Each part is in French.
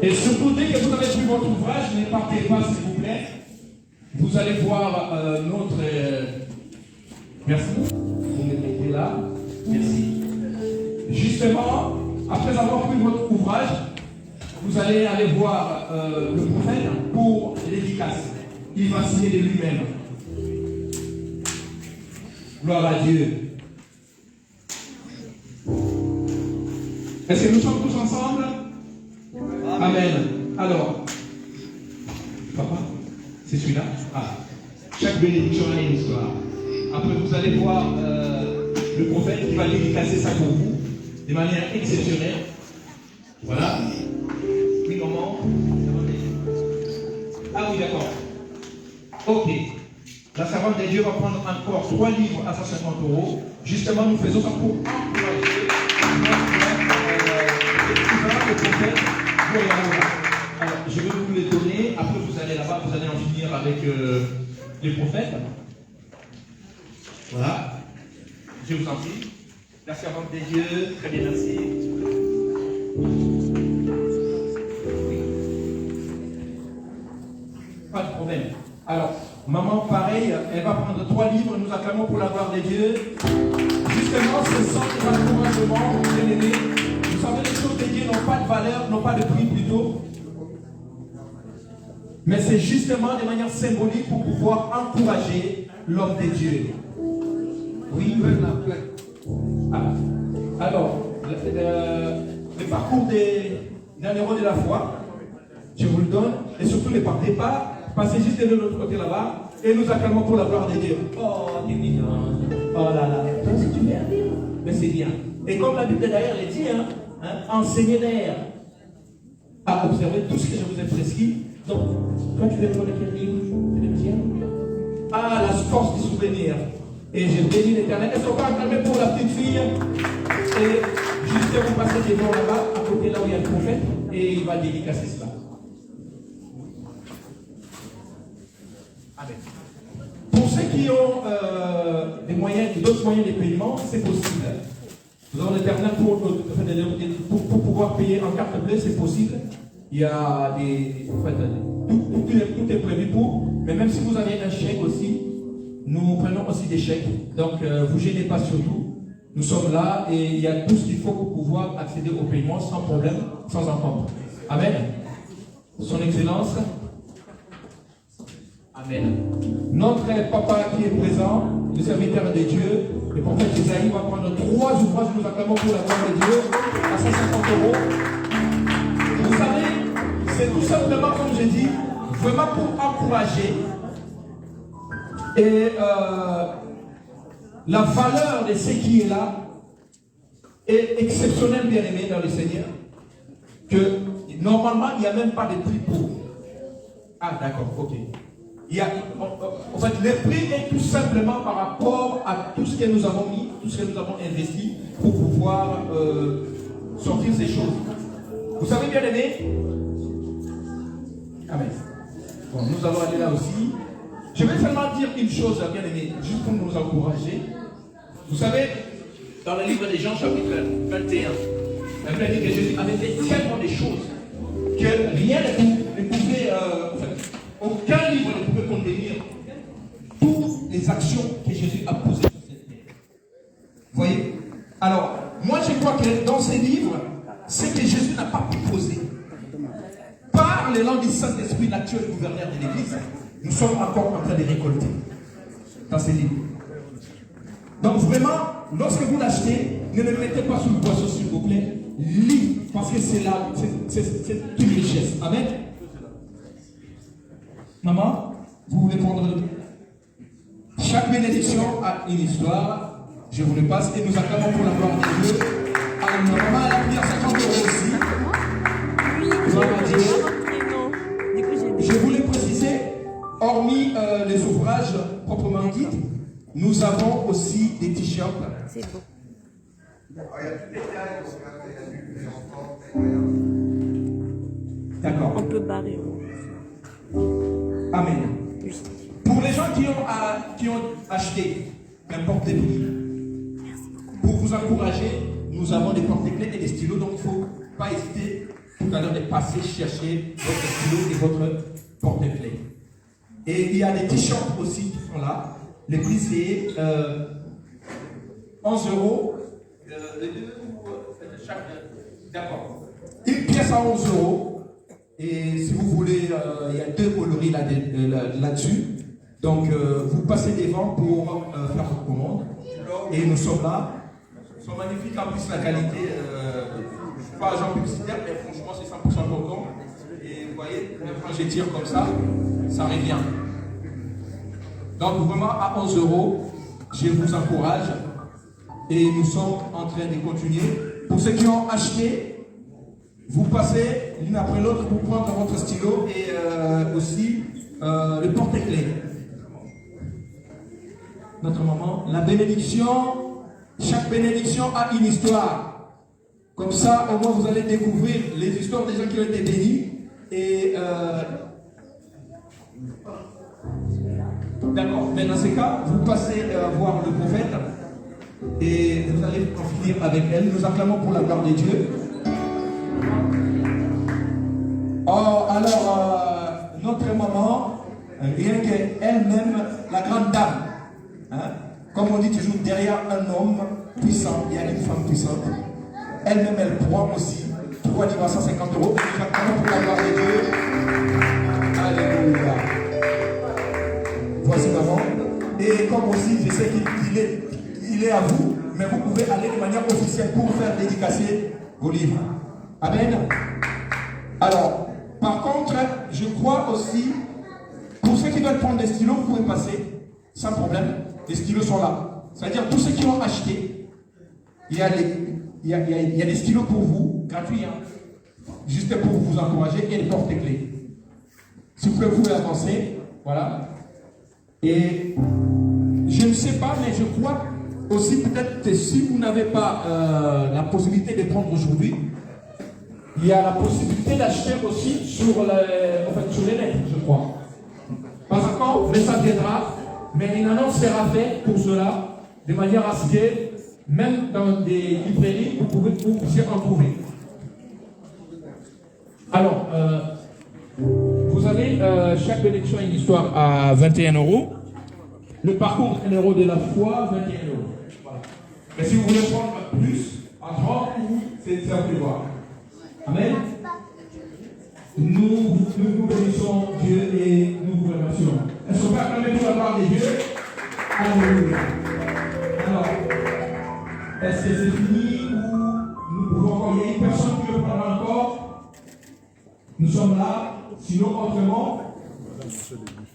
Et surtout, dès que vous avez pris votre ouvrage, ne partez pas, s'il vous plaît. Vous allez voir notre... Merci. Vous me mettez là. Merci. Justement, après avoir pris votre ouvrage, vous allez aller voir le prophète pour l'efficace. Il va signer de lui-même. Gloire à Dieu. Est-ce que nous sommes tous ensemble? Amen. Alors, papa, c'est celui-là? Ah. Chaque bénédiction a une histoire. Après, vous allez voir le prophète qui va dédicacer ça pour vous de manière exceptionnelle. Voilà. Oui, maman. Ah oui, d'accord. Ok. La servante de Dieu va prendre encore 3 livres à 150 €. Justement, nous faisons ça pour encourager le prophète. Alors, je vais vous les donner. Après, vous allez là-bas, vous allez en finir avec les prophètes. Voilà. Je vous en prie. La servante des dieux, très bien, merci. Pas de problème. Alors, maman, pareil, elle va prendre 3 livres. Nous acclamons pour la gloire des dieux. Justement, ce sont des encouragements, bien aimés. Vous savez, les choses de Dieu n'ont pas de valeur, n'ont pas de prix plutôt. Mais c'est justement de manière symbolique pour pouvoir encourager l'homme de Dieu. Oui, alors, le parcours d'un héros de la foi, je vous le donne, et surtout ne partez pas, passez juste de l'autre côté là-bas, et nous acclamons pour la gloire de Dieu. Oh, c'est mignon. Oh là là, toi aussi tu viens. Mais c'est bien. Et comme la Bible d'ailleurs le dit, enseignez d'ailleurs à observer tout ce que je vous ai prescrit. Donc, toi tu veux prendre quel livre? Tu le tiens? Ah, la force du souvenir. Et je bénis l'Éternel. Est-ce qu'on va acclamer pour la petite fille? Et juste vous passez des noms là-bas, à côté là où il y a le prophète, et il va dédicacer cela. Amen. Pour ceux qui ont d'autres moyens de paiement, c'est possible. Nous avons l'Éternel pour pouvoir payer en carte bleue, c'est possible. Il y a tout est prévu pour, mais même si vous avez un chèque aussi, nous prenons aussi des chèques. Donc, vous ne gênez pas surtout. Nous sommes là et il y a tout ce qu'il faut pour pouvoir accéder au paiement sans problème, sans encombre. Amen. Son Excellence. Amen. Notre papa qui est présent, le serviteur de Dieu, le prophète Isaïe va prendre 3 ouvrages. Nous acclamons pour la gloire de Dieu à 150 €. Vous savez, c'est tout simplement, comme je dis, vraiment pour encourager. Et la valeur de ce qui est là est exceptionnelle, bien aimé dans le Seigneur. Que normalement, il n'y a même pas de prix pour. Ah, d'accord, ok. En fait, le prix est tout simplement par rapport à tout ce que nous avons mis, tout ce que nous avons investi pour pouvoir sortir ces choses. Vous savez, bien aimé. Amen. Bon, nous allons aller là aussi. Je vais seulement dire une chose, bien aimé, juste pour nous encourager. Vous savez, dans le livre de Jean, chapitre 21, la Bible dit que Jésus avait fait tellement de choses que rien ne pouvait, aucun livre ne pouvait contenir toutes les actions que Jésus a posées sur cette terre. Vous voyez? Alors, moi je crois que dans ces livres, ce que Jésus n'a pas pu poser, par l'élan du Saint-Esprit, l'actuel gouverneur de l'Église, nous sommes encore en train de récolter dans ces livres. Donc vraiment, lorsque vous l'achetez, ne le mettez pas sous le boisseau, s'il vous plaît. Lisez, parce que c'est là, c'est une richesse. Amen. Maman, vous voulez prendre le... Chaque bénédiction a une histoire. Je vous le passe et nous acclamons pour la gloire de Dieu. Alors, maman, elle a pris 50 € aussi. Gloire à Dieu. Je voulais préciser, hormis les ouvrages proprement dits, nous avons aussi des t-shirts. C'est beau. D'accord. On peut barrer. Amen. Oui. Pour les gens qui ont acheté, n'importe les prix, pour vous encourager, nous avons des porte-clés et des stylos, donc il ne faut pas hésiter pour tout à l'heure de passer chercher votre stylo et votre porte-clés. Et il y a des t-shirts aussi qui sont là. Les prix c'est 11 €. Les deux chaque. D'accord. Une pièce à 11 €. Et si vous voulez, il y a 2 coloris là-dessus. Donc vous passez devant pour faire votre commande. Et nous sommes là. Ils sont magnifiques en plus la qualité. Je ne suis pas agent publicitaire, mais franchement c'est 100% coton. Et vous voyez, même quand je tire comme ça revient. Donc vraiment à 11 €, je vous encourage. Et nous sommes en train de continuer. Pour ceux qui ont acheté, vous passez l'une après l'autre pour prendre votre stylo et aussi le porte-clés. Notre maman, la bénédiction, chaque bénédiction a une histoire. Comme ça, au moins, vous allez découvrir les histoires des gens qui ont été bénis. Et d'accord, mais dans ce cas, vous passez voir le prophète et vous allez en finir avec elle. Nous acclamons pour la gloire de Dieu. Oh, alors, notre maman, rien qu'elle-même, la grande dame, hein, comme on dit toujours, derrière un homme puissant, il y a une femme puissante. Elle-même, elle prend aussi. Pourquoi dire 150 €? Nous acclamons pour la gloire de Dieu. Alléluia. Voici maman. Et comme aussi, je sais qu'il est à vous, mais vous pouvez aller de manière officielle pour faire dédicacer vos livres. Amen. Alors, par contre, je crois aussi, pour ceux qui veulent prendre des stylos, vous pouvez passer sans problème. Les stylos sont là. C'est-à-dire, tous ceux qui ont acheté, il y a des stylos pour vous, gratuits, hein, juste pour vous encourager, et les porte-clés. Si vous pouvez vous avancer, voilà. Et je ne sais pas, mais je crois aussi peut-être que si vous n'avez pas la possibilité de prendre aujourd'hui, il y a la possibilité d'acheter aussi sur les lettres, je crois. Pas encore, mais ça viendra. Mais une annonce sera faite pour cela, de manière à ce que, même dans des librairies, vous puissiez en trouver. Alors, vous avez chaque bénédiction une histoire à 21 €. Le parcours 1 € de la foi, 21 €. Voilà. Mais si vous voulez prendre plus, à 30, c'est à vous de voir. Amen. Nous bénissons Dieu et nous vous remercions. Est-ce qu'on peut acclamer pour la gloire de Dieu? Alléluia. Alors, est-ce que c'est fini ou nous pouvons encore? Il y a une personne qui veut prendre encore. Nous sommes là. Sinon, autrement,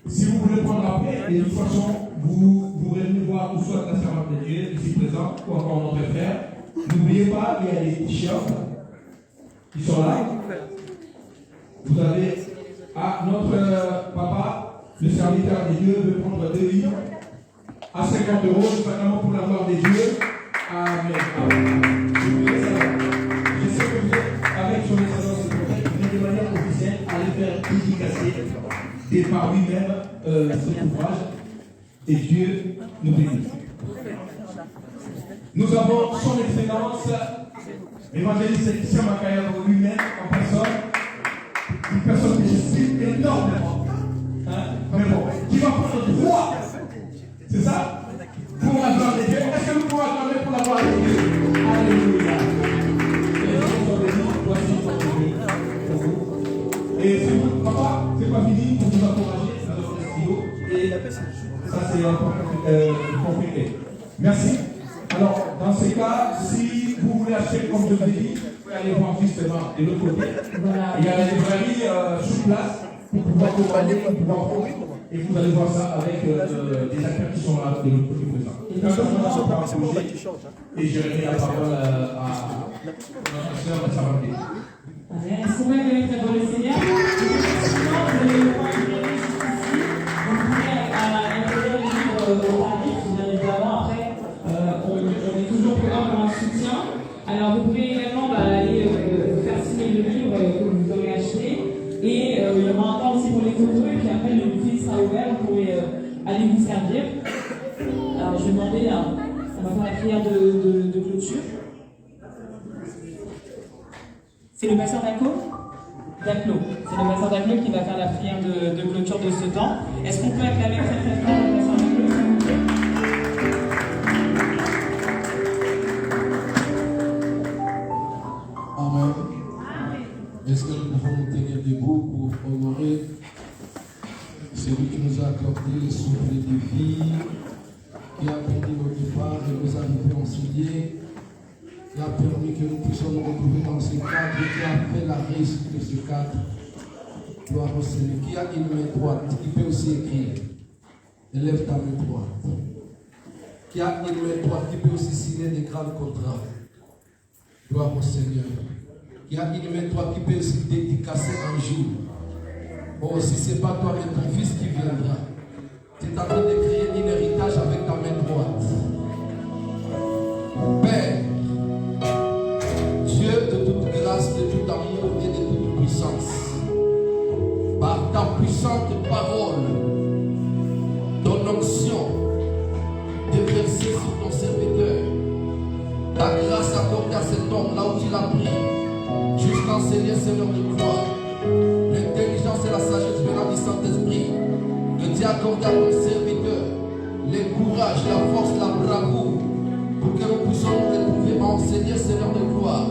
si vous voulez prendre après, et de toute façon, vous revenez voir ou soit la servante de Dieu ici présent, ou encore notre frère. N'oubliez pas, il y a des t-shirts qui sont là. Vous avez notre papa, le serviteur de Dieu, veut prendre 2 livres à 50 €, simplement pour la gloire de Dieu. Amen. Je sais que vous êtes avec son excellence et prophète, vous êtes de manière officielle à les faire dédicacer et par lui-même cet ouvrage. Et Dieu nous bénit. Nous avons son excellence, l'évangéliste Christian Makayabo lui-même en personne. Une personne que j'estime énormément, hein? Mais bon, qui va prendre 3, c'est ça? Pour la gloire de Dieu. Est-ce que nous pouvons acclamer pour la gloire de Dieu? Alléluia. Les gens sont bénis, voici sont bénis pour vous. Et c'est vous, papa, c'est pas fini pour vous encourager dans notre stylo. Et ça, c'est compliqué. Merci. Alors, dans ces cas, si vous voulez acheter, comme je vous l'ai dit, allez voir justement de l'autre côté. Voilà. Il y a la librairie sur place pour pouvoir commander, pour pouvoir prendre. Et vous allez voir ça avec des acteurs qui sont là de l'autre côté présent. Et je remets la parole à notre sœur Savanté. Est-ce qu'on peut donner très bon le Seigneur? Sinon, vous allez voir une librairie juste ici. Vous pouvez intégrer le livre au tarif, bien évidemment. Après, on est toujours programme pour un soutien. Alors, vous pouvez également aller faire signer le livre que vous aurez acheté. Et il y aura un temps aussi pour les photos. Et puis après, le buffet sera ouvert. Vous pourrez aller vous servir. Alors, je vais demander, on va faire la prière de clôture. C'est le pasteur Daclo. C'est le pasteur Daclo qui va faire la prière de clôture de ce temps. Est-ce qu'on peut acclamer très très fort le pasteur Daclo, s'il vous plaît? Amen. Est-ce que nous pouvons nous tenir debout pour honorer celui qui nous a accordé le souffle de vie, qui a permis nos départs et nos arrivées enseignées, qui a permis que nous puissions nous retrouver dans ce cadre, qui a fait la réussite de ce cadre. Gloire au Seigneur. Qui a une main droite, qui peut aussi écrire. Élève ta main droite. Qui a une main droite, qui peut aussi signer des grands contrats. Gloire au Seigneur. Qui a une main droite, qui peut aussi dédicacer un jour. Oh, si ce n'est pas toi, mais ton fils qui viendra. Tu es en train de créer un héritage avec ta main droite. Père, Dieu de toute grâce, de tout amour et de toute puissance, par ta puissante parole, ton onction, déversée sur ton serviteur, ta grâce accordée à cet homme, là où tu l'as pris, jusqu'enseigner, Seigneur de gloire, l'intelligence et la sagesse venant du Saint-Esprit, que tu as accordé à ton serviteur, le courage, la force, la bravoure, pour que nous puissions nous retrouver à enseigner, Seigneur de gloire,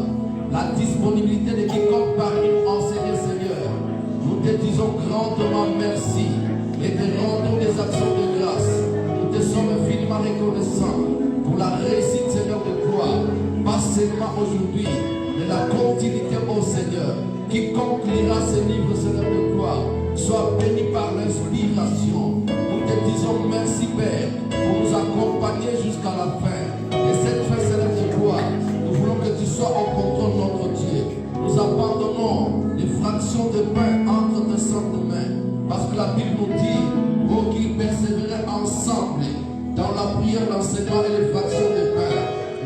la disponibilité de quiconque parmi nous enseigner, Seigneur. Nous te disons grandement merci et te rendons des actions de grâce. Nous te sommes infiniment reconnaissants pour la réussite, Seigneur de gloire, pas seulement aujourd'hui, mais la continuité au Seigneur. Quiconque lira ce livre, Seigneur de gloire, soit béni par l'inspiration. Nous te disons merci, Père, pour nous accompagner jusqu'à la fin. Et cette fin, Seigneur de gloire, nous voulons que tu sois au contrôle, notre Dieu. Nous abandonnons les fractions de pain entre tes saintes mains. Parce que la Bible nous dit, oh, qu'ils persévéraient ensemble dans la prière, l'enseignement et les fractions de pain.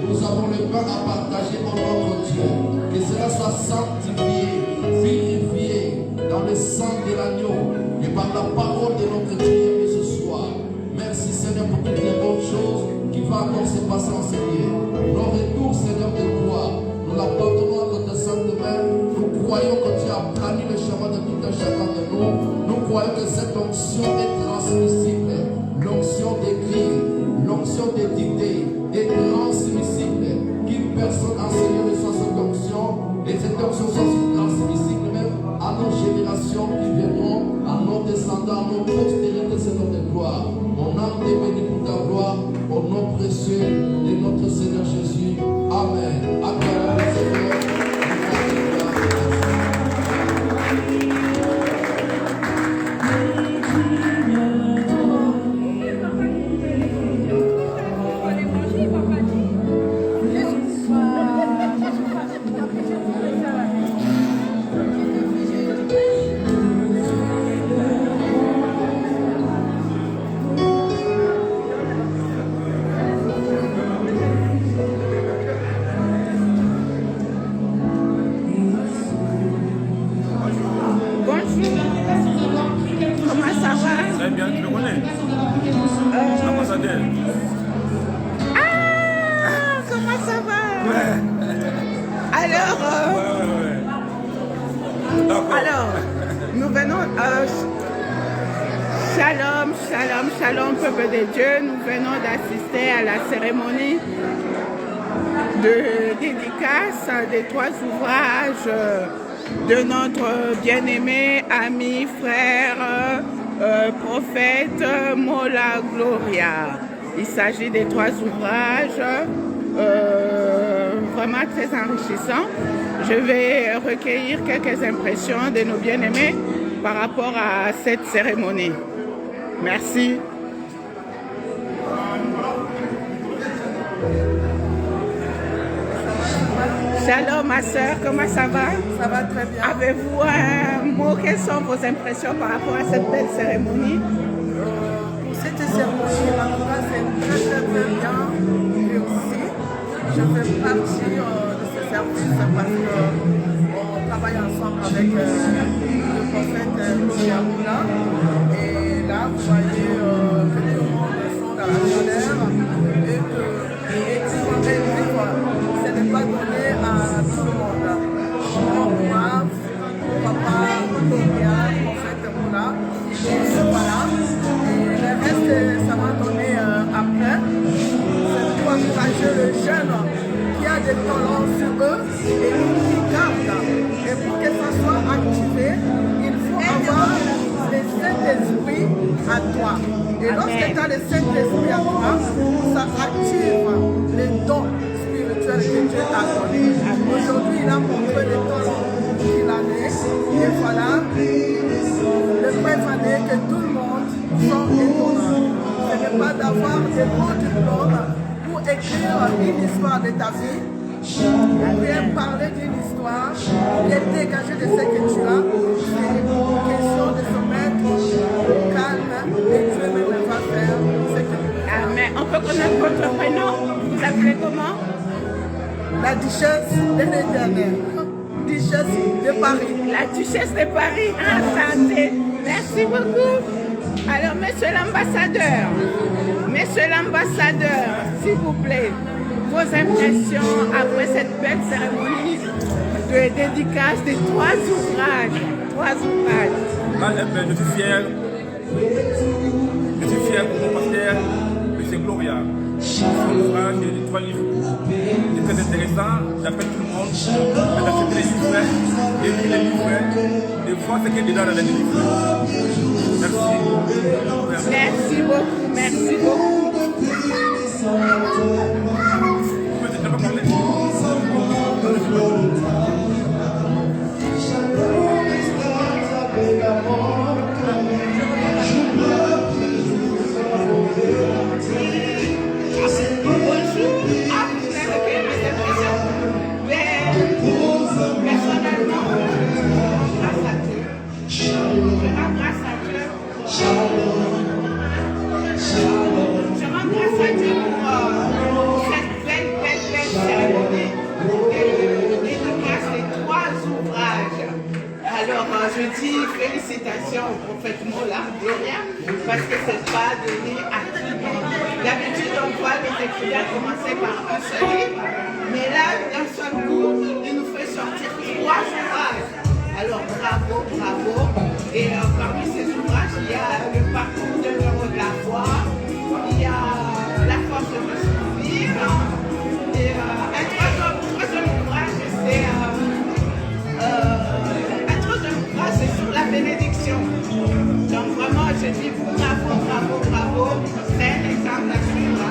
Nous avons le pain à partager au notre Dieu. Que cela soit sanctifié, purifié dans le sang de l'agneau et par la parole de notre Dieu ce soir. Merci Seigneur pour toutes les bonnes choses qui vont encore se passer en Seigneur. Nos retours, Seigneur de gloire, nous l'abandonnons entre tes saintes mains. Nous croyons que tu as plani le chemin de tout un chacun de nous. Nous croyons que cette onction est transmissible. L'onction d'écrire, l'onction d'éditer est transmissible. Qu'une personne enseigne sur cette onction, et cette onction soit transmissible même à nos générations qui viendront, à nos descendants, à nos postérités, Seigneur de gloire. Mon âme est bénie pour ta gloire, au nom précieux de notre Seigneur Jésus. Amen. Acclamons le Seigneur. Alors, nous venons, shalom, peuple de Dieu, nous venons d'assister à la cérémonie de dédicace des 3 ouvrages de notre bien-aimé ami, frère, prophète Mola Gloria. Il s'agit des 3 ouvrages vraiment très enrichissants. Je vais recueillir quelques impressions de nos bien-aimés par rapport à cette cérémonie. Merci. Shalom ma soeur, comment ça va? Ça va très bien. Avez-vous un mot? Quelles sont vos impressions par rapport à cette belle cérémonie? Pour cette cérémonie, en tout cas, c'est très bien réussi. Je fais partie de ce service parce qu'on travaille ensemble avec le prophète Moula. Et là, vous voyez que tout le monde sont dans la chaleur et que ce n'est pas donné à tout le monde. Donc, Et lorsque tu as le Saint-Esprit à toi, ça active les dons spirituels que Dieu t'a donnés. Aujourd'hui, il a montré les dons qu'il a nés. Et voilà, le frère va dire que tout le monde sont étonnants. Ce n'est pas d'avoir des beaux diplômes pour écrire une histoire de ta vie, bien parler d'une histoire, bien dégager de ce que tu as. C'est question de se mettre au calme et Dieu même va faire ce que tu as. Amen. On peut connaître votre prénom? Vous appelez comment? La duchesse de l'Éternel, duchesse de Paris. La duchesse de Paris, enchantée. Merci beaucoup. Alors, monsieur l'ambassadeur, s'il vous plaît, vos impressions après cette belle cérémonie de dédicace de 3 ouvrages. Je suis fier. Je suis fier pour mon pasteur, M. Gloria. Son ouvrage de 3 livres. C'est très intéressant. J'appelle tout le monde à acheter les livres, écrire les livres, et voir ce qu'il y a dedans dans les livres. Merci. Merci beaucoup, merci beaucoup. Je dis félicitations au prophète Mola, Gloria, parce que ce n'est pas donné à tout le monde. D'habitude, on voit les écrivains commencer par un seul livre, mais là, d'un seul coup, il nous fait sortir 3 ouvrages. Alors, bravo, bravo. Et parmi ces ouvrages, il y a le parcours de l'héros de la foi, il y a la force de se vivre, et un troisième ouvrage, c'est sur la bénédiction. Donc vraiment, je dis bravo. C'est un exemple à suivre.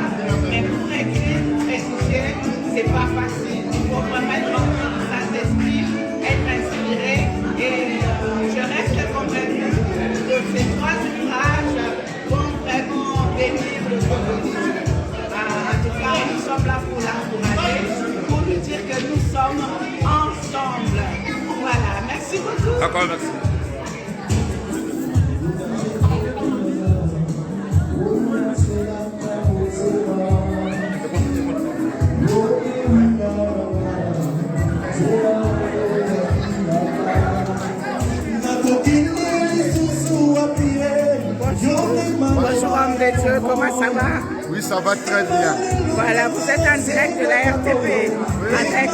Mais pour écrire, rédiger, c'est pas facile. Il faut vraiment être rempli du Saint-Esprit, être inspiré. Et je reste convaincue que ces 3 ouvrages vont vraiment bénir le peuple de Dieu. En tout cas, nous sommes là pour l'encourager, pour lui dire que nous sommes ensemble. Voilà, merci beaucoup. D'accord, merci. Bonjour homme de Dieu, comment ça va? Oui, ça va très bien. Voilà, vous êtes en direct de la RTP avec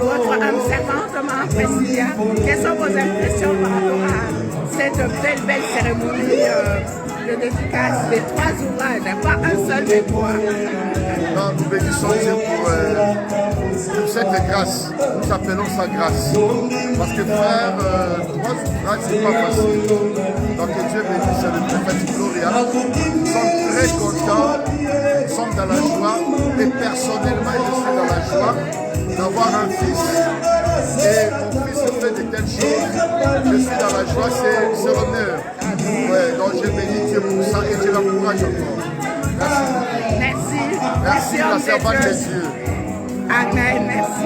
votre âme servante, comment Priscilla. Quelles sont vos impressions par rapport à cette belle cérémonie de dédicace des 3 ouvrages, pas un seul mais 3? Non, nous bénissons Dieu pour cette grâce. Nous appelons ça grâce. Parce que faire 3 ouvrages, c'est pas facile. Donc Dieu bénisse le prophète Gloria. Nous sommes très contents, nous sommes dans la joie. Et personnellement, je suis dans la joie d'avoir un fils. Et mon fils fait de telles choses. Je suis dans la joie, c'est l'honneur. Ouais, donc je bénis Dieu pour ça et je l'encourage encore. Merci. Merci la servante de Dieu. Amen, merci.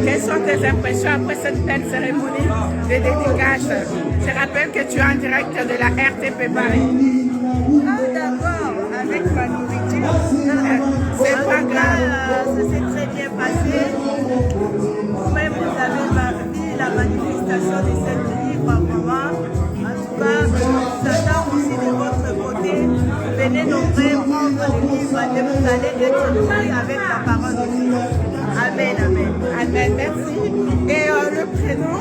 Quelles sont tes impressions après cette belle cérémonie de dédicace? Je rappelle que tu es en direct de la RTP Paris. D'accord, avec ma nourriture. C'est pas grave. Ça s'est très bien passé. Vous-même, vous avez vu la manifestation de cette livre, vraiment. pas, j'adore aussi de votre côté. Venez nombreux prendre le livre et vous allez être nourris avec la parole de Dieu. Amen, amen. Amen, merci. Et le prénom,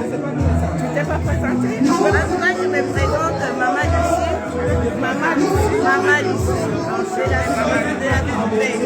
tu t'es pas présenté? Voilà, moi je me présente Maman Lucie. Maman Lucie. Maman Lucie. Donc, c'est la fille de la trompette.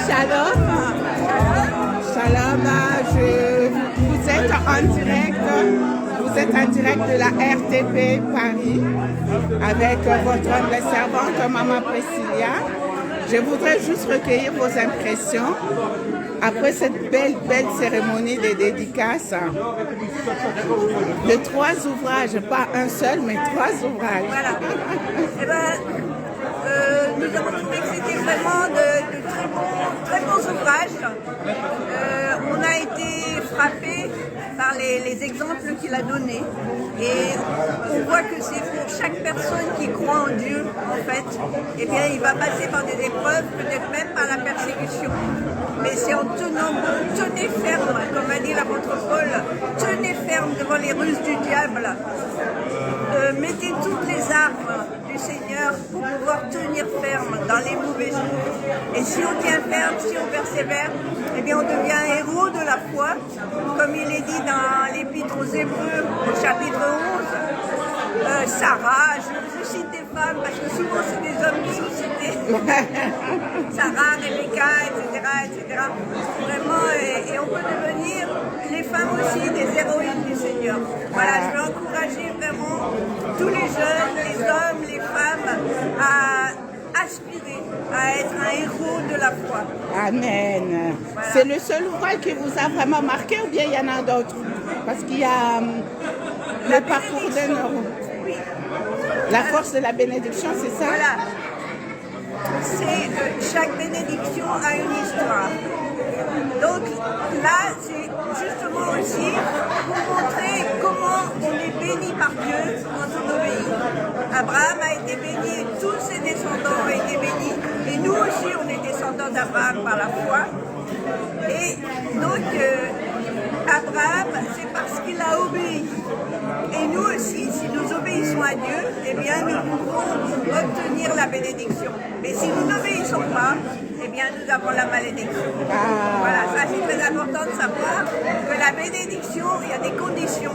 Shalom. Shalom, vous êtes en direct de la RTP Paris avec votre humble servante Maman Priscilla. Je voudrais juste recueillir vos impressions après cette belle cérémonie de dédicace de 3 ouvrages, pas un seul, mais 3 ouvrages. Voilà. Eh ben, nous avons trouvé que c'était vraiment de très bons ouvrages. On a été frappés par les exemples qu'il a donnés. Et on voit que c'est pour chaque personne qui croit en Dieu, en fait, eh bien, il va passer par des épreuves, peut-être même par la persécution. Mais c'est en tenant bon, tenez ferme, comme a dit l'apôtre Paul, tenez ferme devant les ruses du diable. Mettez toutes les armes du Seigneur pour pouvoir tenir ferme dans les mauvais jours. Et si on tient ferme, si on persévère, eh bien on devient un héros de la foi, comme il est dit dans l'Épître aux Hébreux, au chapitre 11. Sarah, je cite des femmes parce que souvent c'est des hommes qui sont cités. Sarah, Rebecca, etc. Vraiment, et on peut devenir, les femmes aussi, des héroïnes du Seigneur. Voilà, je veux encourager vraiment tous les jeunes, les hommes, les femmes à aspirer à être un héros de la foi. Amen. Voilà. C'est le seul ouvrage qui vous a vraiment marqué ou bien il y en a d'autres? Parce qu'il y a le parcours d'un heureux. Oui. La force de la bénédiction, c'est ça? Voilà. C'est chaque bénédiction a une histoire. Donc là, c'est justement aussi pour montrer comment on est béni par Dieu quand on obéit. Abraham a été béni et tous ses descendants ont été bénis. Et nous aussi, on est descendants d'Abraham par la foi. Et donc, Abraham, c'est parce qu'il a obéi. Et nous aussi, si nous obéissons à Dieu, eh bien, nous pouvons obtenir la bénédiction. Mais si nous n'obéissons pas, eh bien, nous avons la malédiction. Voilà, ça c'est très important de savoir que la bénédiction, il y a des conditions.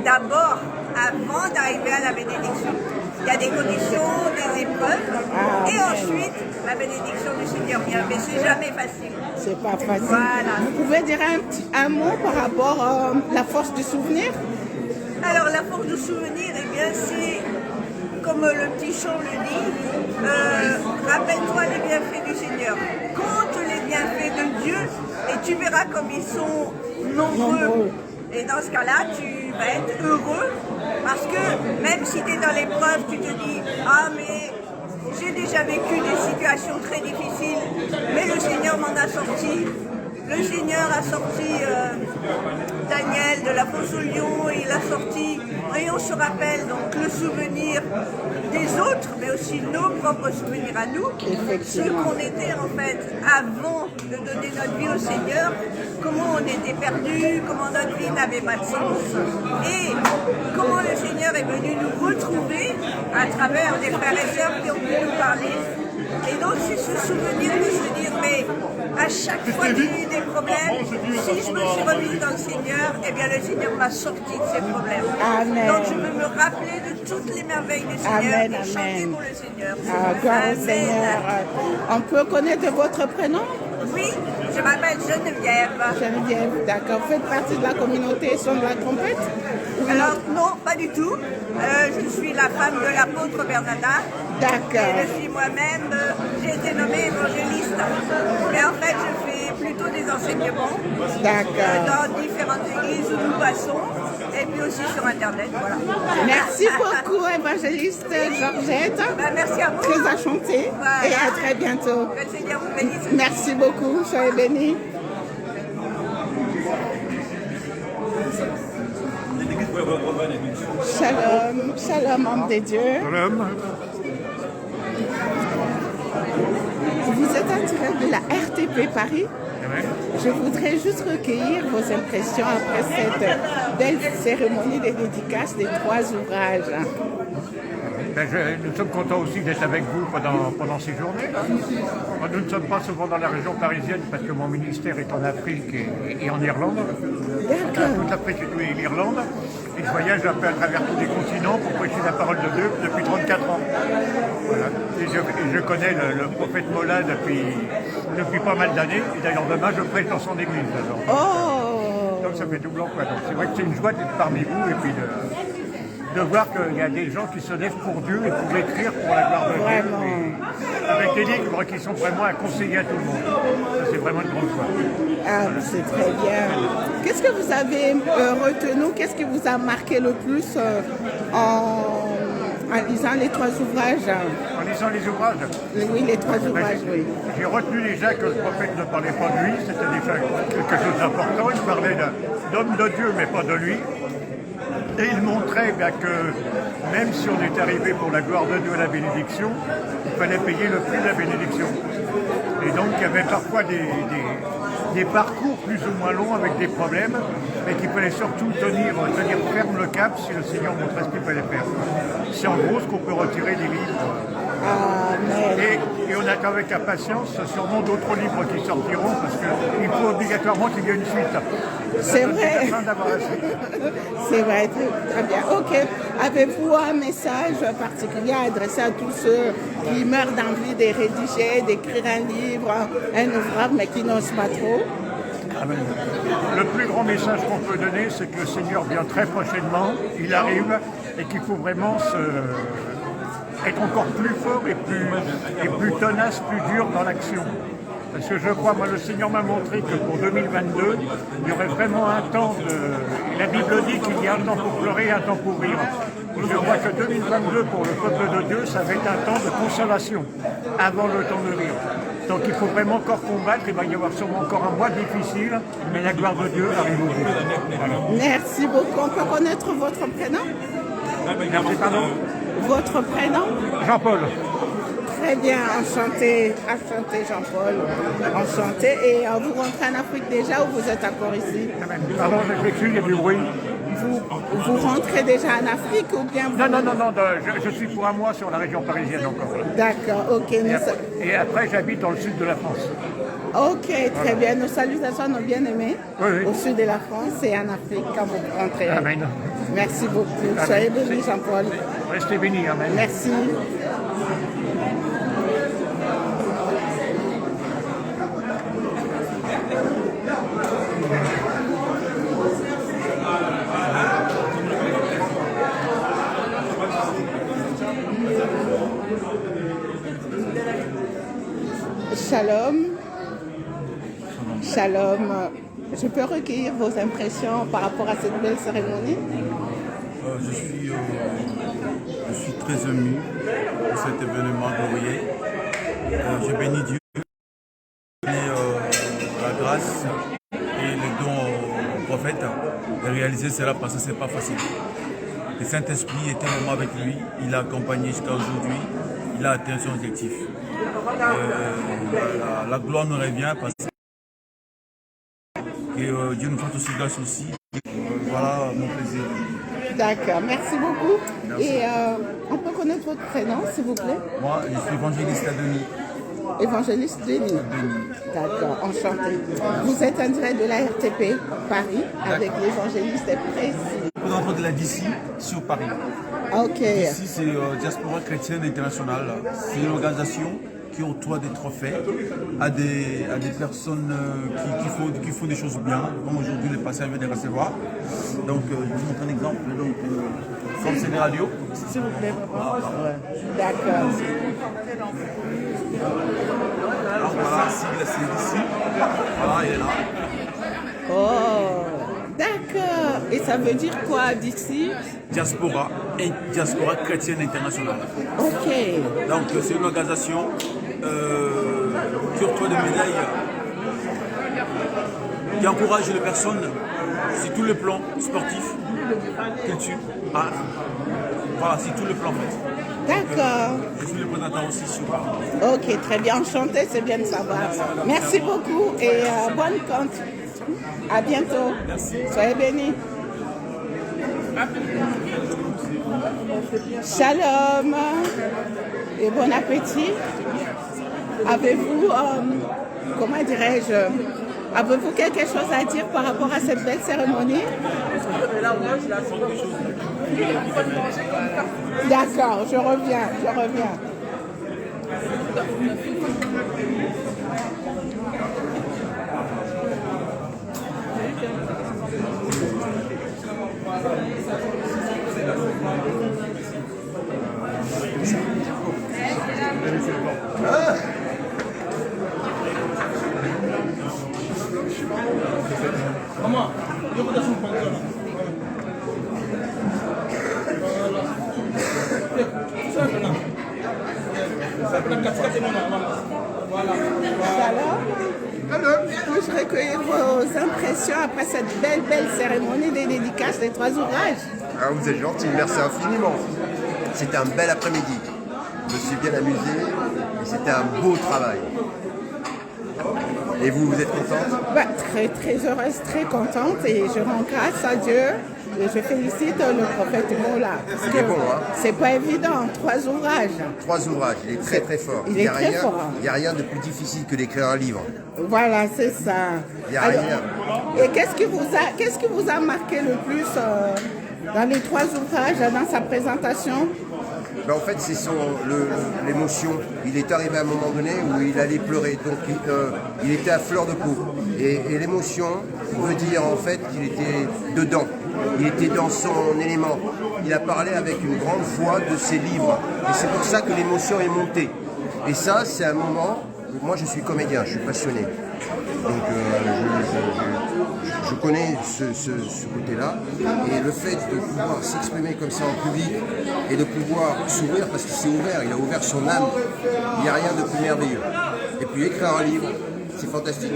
D'abord, avant d'arriver à la bénédiction, il y a des conditions, des épreuves, et ensuite, la bénédiction du Seigneur vient. Mais c'est jamais facile. C'est pas facile. Voilà. Vous pouvez dire un mot par rapport à la force du souvenir? Alors, la force du souvenir, eh bien, c'est, comme le petit chant le dit, rappelle-toi les bienfaits du Seigneur. Compte les bienfaits de Dieu et tu verras comme ils sont nombreux. Et dans ce cas-là, tu vas être heureux parce que même si tu es dans l'épreuve, tu te dis « Ah, mais j'ai déjà vécu des situations très difficiles, mais le Seigneur m'en a sorti. » Le Seigneur a sorti Daniel de la fosse au lion, il a sorti, et on se rappelle donc le souvenir des autres, mais aussi nos propres souvenirs à nous, ce qu'on était en fait avant de donner notre vie au Seigneur, comment on était perdu, comment notre vie n'avait pas de sens, et comment le Seigneur est venu nous retrouver à travers des frères et sœurs qui ont pu nous parler. Et donc c'est ce souvenir de se dire, mais à chaque fois que j'ai eu des problèmes, si je me suis remise dans le Seigneur, eh bien le Seigneur m'a sorti de ces problèmes. Amen. Donc je veux me rappeler de toutes les merveilles du Seigneur Amen, et chanter amen. pour le Seigneur. Gloire au Seigneur. On peut connaître votre prénom? Oui, je m'appelle Geneviève. Geneviève, d'accord. Vous faites partie de la communauté Son de la Trompette? Alors non, pas du tout. Je suis la femme de l'apôtre Bernadette. D'accord. Et je suis moi-même, j'ai été nommée évangéliste. Mais en fait, je fais plutôt des enseignements dans différentes églises où nous passons. Et puis aussi sur Internet. Voilà. Merci beaucoup, évangéliste Georgette. Merci à vous. Très enchantée et à très bientôt. Que le Seigneur vous bénisse. Merci beaucoup, soyez bénis. Shalom, shalom, homme de Dieu. Shalom. Vous êtes en direct de la RTP Paris. Je voudrais juste recueillir vos impressions après cette belle cérémonie de dédicace des 3 ouvrages. Nous sommes contents aussi d'être avec vous pendant ces journées. Nous ne sommes pas souvent dans la région parisienne parce que mon ministère est en Afrique et en Irlande. Toute l'Afrique et l'Irlande. Et je voyage un peu à travers tous les continents pour prêcher la parole de Dieu depuis 34 ans. Voilà. Et je connais le prophète Mola depuis pas mal d'années. Et d'ailleurs demain je prêche dans son église. Donc ça fait double emploi. Donc c'est vrai que c'est une joie d'être parmi vous et puis de voir qu'il y a des gens qui se lèvent pour Dieu et pour l'écrire pour la gloire de Dieu. Avec des livres qui sont vraiment à conseiller à tout le monde. Ça, c'est vraiment une grande joie. Ah, c'est très bien. Qu'est-ce que vous avez retenu? Qu'est-ce qui vous a marqué le plus en lisant les 3 ouvrages? En lisant les ouvrages? Oui, les 3 ouvrages, oui. J'ai retenu déjà que le prophète ne parlait pas de lui, c'était déjà quelque chose d'important. Il parlait d'homme de Dieu, mais pas de lui. Et il montrait que même si on est arrivé pour la gloire de Dieu à la bénédiction, il fallait payer le prix de la bénédiction. Et donc il y avait parfois des parcours plus ou moins longs avec des problèmes, mais qu'il fallait surtout tenir ferme le cap si le Seigneur montrait ce qu'il fallait faire. C'est en gros ce qu'on peut retirer des livres. Et on attend avec impatience sûrement d'autres livres qui sortiront parce qu'il faut obligatoirement qu'il y ait une suite. C'est vrai. C'est vrai, très bien. Ok. Avez-vous un message particulier à adresser à tous ceux qui meurent d'envie de rédiger, d'écrire un livre, un ouvrage, mais qui n'osent pas trop? Le plus grand message qu'on peut donner, c'est que le Seigneur vient très prochainement, il arrive, et qu'il faut vraiment être encore plus fort et plus tenace, plus dur dans l'action. Parce que je crois, moi le Seigneur m'a montré que pour 2022, il y aurait vraiment un temps La Bible dit qu'il y a un temps pour pleurer et un temps pour rire. Et je crois que 2022 pour le peuple de Dieu, ça va être un temps de consolation, avant le temps de rire. Donc il faut vraiment encore combattre, il va y avoir sûrement encore un mois difficile, mais la gloire de Dieu arrive au bout. Voilà. Merci beaucoup. On peut connaître votre prénom? Merci, pardon. Votre prénom? Jean-Paul. Très bien, enchanté Jean-Paul, enchanté. Et vous rentrez en Afrique déjà ou vous êtes encore ici? Pardon, j'ai vécu, il y a du bruit. Vous rentrez déjà en Afrique ou bien vous... Non, je suis pour un mois sur la région parisienne encore. D'accord, ok. Et après, j'habite dans le sud de la France. Ok, très bien. Nos salutations à nos bien-aimés au sud de la France et en Afrique quand vous rentrez. Amen. Merci beaucoup. Soyez bénis, Jean-Paul. Restez bénis, amen. Merci. Shalom. Shalom. Je peux recueillir vos impressions par rapport à cette belle cérémonie? Je suis très ému de cet événement glorieux. Je bénis Dieu, la grâce et le don au prophète de réaliser cela parce que ce n'est pas facile. Le Saint-Esprit était vraiment avec lui, il l'a accompagné jusqu'à aujourd'hui, il a atteint son objectif. La gloire nous revient parce que Dieu nous fasse aussi grâce aussi. Voilà mon plaisir. D'accord, merci beaucoup. Merci. Et on peut connaître votre prénom, s'il vous plaît? Moi, je suis évangéliste Denis. Évangéliste Denis. D'accord, enchanté. Vous êtes en direct de la RTP Paris avec l'évangéliste précis. Représentant de la DC sur Paris. Ok. DC, c'est Diaspora Chrétienne Internationale. C'est une organisation qui octroie des trophées à des personnes qui font des choses bien, comme aujourd'hui les patients viennent de recevoir. Donc, je vous montre un exemple. Donc, comme c'est des radios. S'il vous plaît, papa. D'accord. Alors voilà, c'est ici. Voilà, il est là. Oh, d'accord. Et ça veut dire quoi d'ici? Diaspora chrétienne internationale. Ok. Donc c'est une organisation qui reçoit des médailles, qui encourage les personnes sur tous les plans sportifs, culture, art. Voilà, sur tous les plans en fait. D'accord. Je suis le représentant aussi sur. Ok, très bien. Enchanté, c'est bien de savoir. Merci beaucoup et bonne compte. À bientôt. Merci. Soyez bénis. Shalom et bon appétit. Avez-vous, comment dirais-je, avez-vous quelque chose à dire par rapport à cette belle cérémonie? D'accord, je reviens. Puis-je recueillir vos impressions après cette belle cérémonie des dédicaces des 3 ouvrages? Ah, vous êtes gentil, merci infiniment. C'était un bel après-midi. Je me suis bien amusé et c'était un beau travail. Et vous êtes contente? Très heureuse, très contente et je rends grâce à Dieu. Et je félicite le prophète Mola. Il est bon, hein? C'est pas évident, 3 ouvrages. 3 ouvrages, il est très fort. Il n'y a rien de plus difficile que d'écrire un livre. Voilà, c'est ça. Il n'y a rien. Et qu'est-ce qui vous a marqué le plus dans les 3 ouvrages, dans sa présentation? En fait, c'est l'émotion. Il est arrivé à un moment donné où il allait pleurer, donc il était à fleur de peau. Et l'émotion veut dire en fait qu'il était dedans, il était dans son élément. Il a parlé avec une grande foi de ses livres. Et c'est pour ça que l'émotion est montée. Et ça, c'est un moment où moi je suis comédien, je suis passionné. Donc je connais ce côté-là. Et le fait de pouvoir s'exprimer comme ça en public et de pouvoir s'ouvrir, parce qu'il s'est ouvert, il a ouvert son âme, il n'y a rien de plus merveilleux. Et puis écrire un livre, c'est fantastique.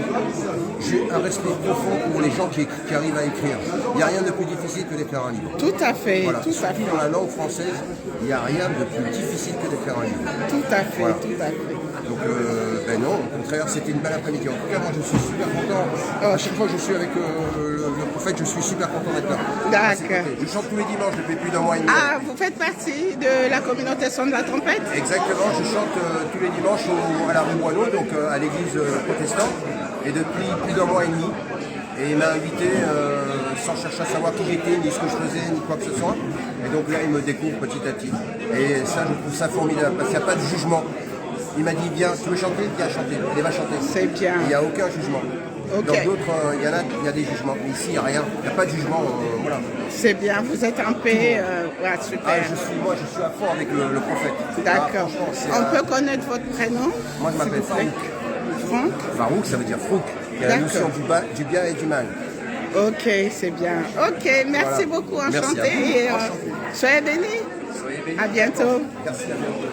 J'ai un respect profond pour les gens qui arrivent à écrire. Il n'y a rien de plus difficile que d'écrire un livre. Tout à fait, voilà. tout à fait. Dans la langue française, il n'y a rien de plus difficile que d'écrire un livre. Tout à fait, voilà. tout à fait. Donc non, au contraire, c'était une belle après-midi. En tout cas, moi je suis super content. À chaque fois que je suis avec le prophète, je suis super content d'être là. D'accord. Je chante tous les dimanches depuis plus d'un mois et demi. Ah, vous faites partie de la communauté Son de la Trompette? Exactement, je chante tous les dimanches à la rue Boileau, donc à l'église protestante, et depuis plus d'un mois et demi. Et il m'a invité sans chercher à savoir qui j'étais, ni ce que je faisais, ni quoi que ce soit. Et donc là, il me découvre petit à petit. Et ça, je trouve ça formidable, parce qu'il n'y a pas de jugement. Il m'a dit, viens, tu veux chanter? Viens chanter, et va chanter. C'est bien. Il n'y a aucun jugement. Okay. Dans d'autres, il y a des jugements. Mais ici, il n'y a rien. Il n'y a pas de jugement. Voilà. C'est bien, vous êtes en paix. Ouais, super. Ah, je suis à fond avec le prophète. D'accord. On peut connaître votre prénom? Moi, je m'appelle Farouk. Franck? Farouk, ça veut dire Frouk. Il y a la notion du bien et du mal. Ok, c'est bien. Ok, merci beaucoup, enchanté. Merci et soyez bénis. Soyez bénis. À bientôt. Merci, à bientôt.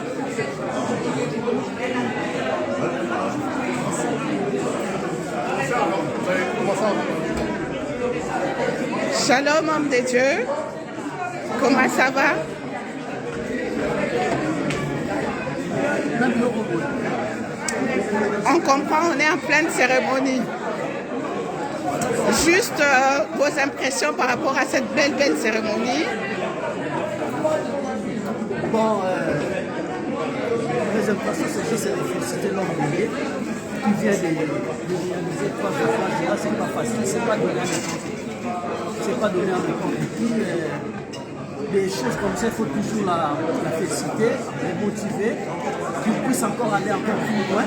Shalom, homme de Dieu. Comment ça va? On comprend, on est en pleine cérémonie. Juste vos impressions par rapport à cette belle cérémonie. Bon, mes impressions, c'est que c'est de féliciter l'homme de Dieu qui vient de réaliser 3 ouvrages. Là, c'est pas facile, c'est pas donné à n'importe qui. C'est pas donné à n'importe qui. Des choses comme ça, il faut toujours la féliciter, les motiver, qu'ils puissent encore aller encore plus loin,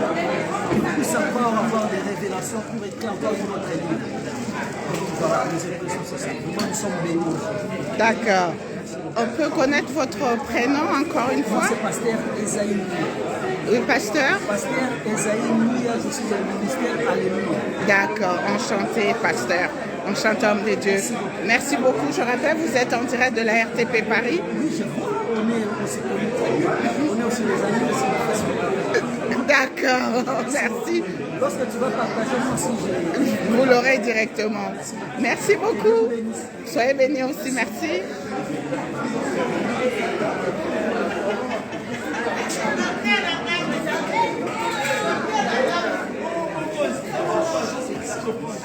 qu'ils puissent encore avoir des révélations pour écrire encore une autre livre. Voilà, les impressions, c'est ça. Nous sommes bénis. D'accord. On peut connaître votre prénom encore une fois? C'est Pasteur Esaïe Mouya. Oui, pasteur? Pasteur Esaïe Mouya, je suis du ministère Alléluia. D'accord, enchanté, pasteur. Enchanté, homme de Dieu. Merci beaucoup. Je rappelle, vous êtes en direct de la RTP Paris. On est aussi les amis aussi. D'accord, merci. Lorsque tu vas partager mon sujet, vous l'aurez directement. Merci beaucoup. Soyez bénis aussi, merci. Merci beaucoup.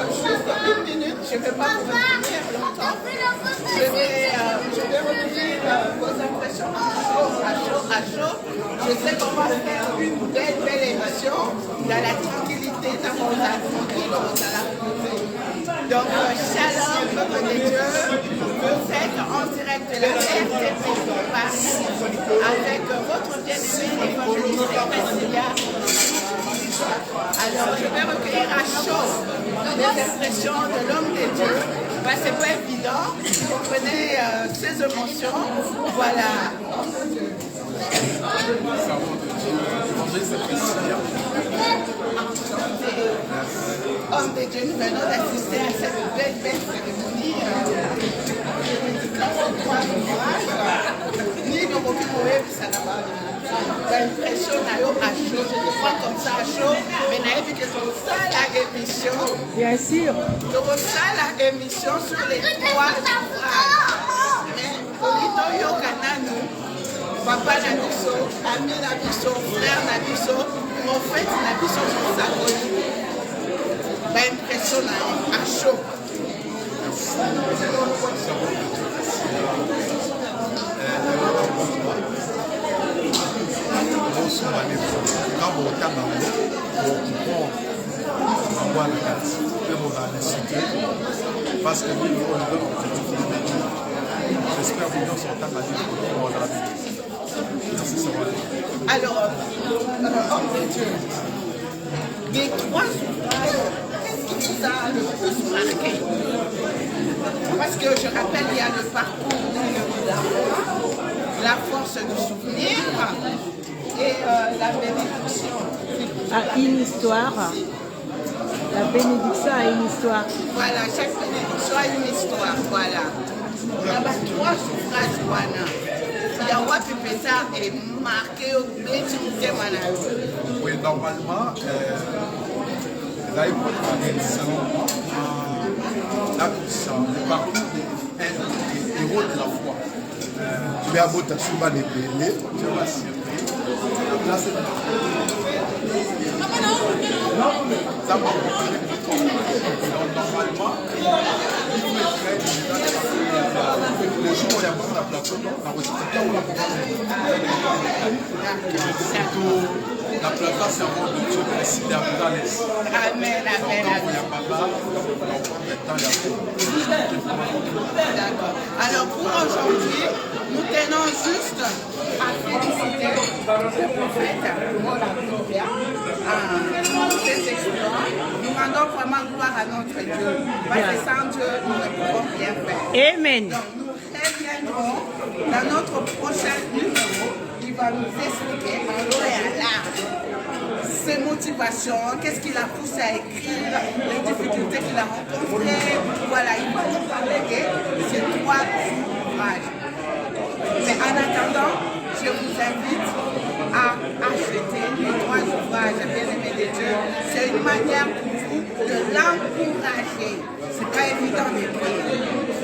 Juste une minute, je ne vais pas vous retenir longtemps. Je vais retenir vos impressions à chaud. Je sais qu'on va faire une belle émission dans la tranquillité, dans la tranquille, dans la beauté. Donc, shalom, peuple de Dieu, vous êtes en direct de la RTP Paris avec votre bien-aimé évangéliste Priscilla. Alors, je vais recueillir à chaud les impressions de l'homme de Dieu. Ben, c'est pas évident. Vous comprenez ses émotions. Voilà. Homme de Dieu, nous venons d'assister à cette belle cérémonie. Ni nous ça n'a pas. L'impression à chaud, je le vois comme ça à chaud, mais n'a vu que c'est ça la émission. Bien sûr. C'est ça la émission sur les trois ouvrages. Mais Polito Yokananu, Papa Nabiso, Ami Nabiso, Frère Nabiso, Prophète Nabiso, sur sa colonie. L'impression à chaud. Parce que nous, j'espère que nous sommes en alors, homme de Dieu, les trois ouvrages, qu'est-ce qui vous a le plus marqué? Parce que je rappelle, il y a le parcours de la force du souvenir et la bénédiction. À une histoire. La bénédiction a une histoire. Voilà, chaque bénédiction a une histoire, voilà. Il y a trois ouvrages, voilà. Il y a Wapi Pétard et marqué au Bétimité Manayo. Oui, normalement, là, il faut faire selon moi, le parcours des héros de la foi. Tu vas à Botasouba les Bélé, tu vas servir. La place est ça va normalement, le jour où il y a pas la plateforme, la plateforme, c'est un monde de Dieu, mais c'est la promesse. Amen, amen, amen. D'accord. Alors pour aujourd'hui, nous tenons juste à féliciter le prophète pour ses exploits. Nous rendons vraiment gloire à notre Dieu. Parce que sans Dieu, nous ne pouvons rien faire. Amen. Donc nous reviendrons dans notre prochain numéro qui va nous expliquer en long et en large ses motivations, qu'est-ce qui l'a poussé à écrire, les difficultés qu'il a rencontrées. Voilà, il va nous parler de ces trois ouvrages. Mais en attendant, je vous invite à acheter les trois ouvrages, bien-aimés de Dieu. C'est une manière pour vous de l'encourager. C'est pas évident d'écrire.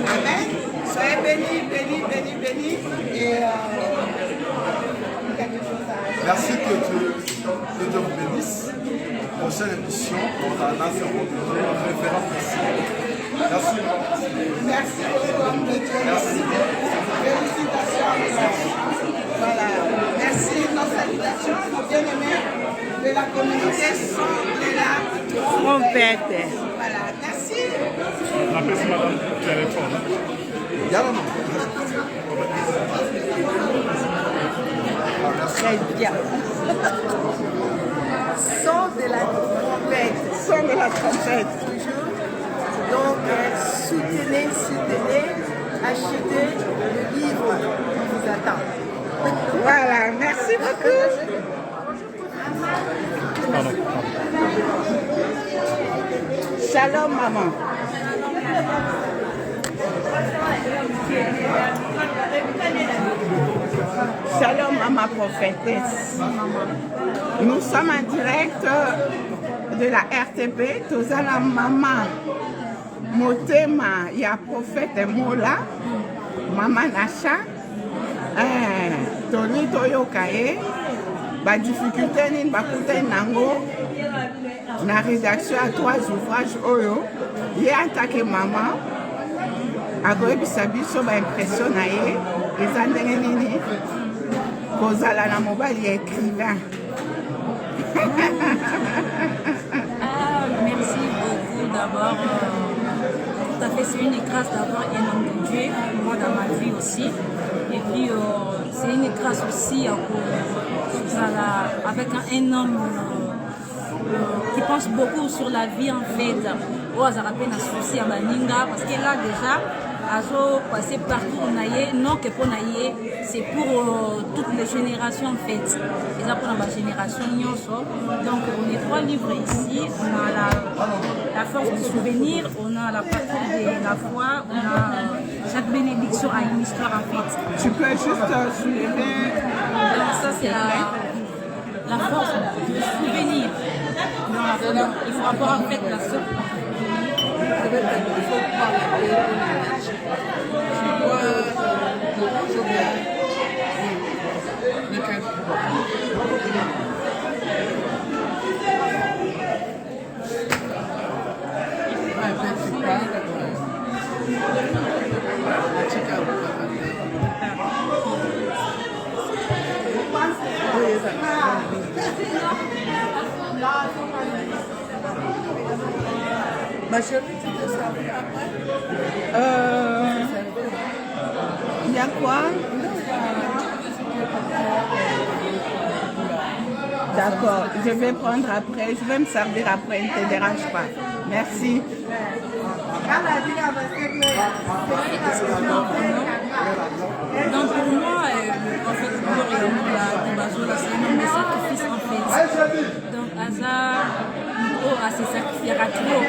Amen. Soyez bénis, bénis, bénis, bénis. Et quelque chose à ajouter. Merci que Dieu vous bénisse. prochaine émission, on a un référent précis. Merci. Merci beaucoup. Merci. Félicitations. Voilà. Merci. Nos salutations, nos bien-aimés de la communauté sont là. Trompette. Voilà. Merci. Merci madame. Très bien. Son de la trompette. Son de la trompette. Toujours. Donc, soutenez, achetez le livre. On vous attend. Voilà. Merci beaucoup. Shalom, maman. Shalom, maman prophétesse. Nous sommes en direct de la RTP. Tozala maman Motema, il y a prophète Mola, maman Nacha, Tony Toyokaye, ba difficulté ni bakute nango na rédaction à 3 ouvrages oyo ye attaqué maman akoyebisa biso baimpression na ye eza ndenge nini kozala na mobali ya écrivain. Merci beaucoup d'abord. Tout à fait, c'est une grâce d'avoir un homme de Dieu, moi dans ma vie aussi. Et puis c'est une grâce aussi avec un homme qui pense beaucoup sur la vie en fait. Au hasard à souci à Baninga parce que là déjà Azo passer partout non que pour naïe, c'est pour toutes les générations en fait. Et là pour la génération donc on est 3 livres ici. On a la force du souvenir, on a la partie de la foi, on a chaque bénédiction a une histoire en fait. Tu peux juste soulever. Donc ça c'est la force du souvenir. Il faut avoir en fait la seule. Ma chérie, tu te servis après? Il y a quoi? D'accord, je vais prendre après, je vais me servir après, ne te dérange pas. Merci. Donc pour moi, en fait, c'est un homme de sacrifice en fait. Donc hasard, à se sacrifier à tout.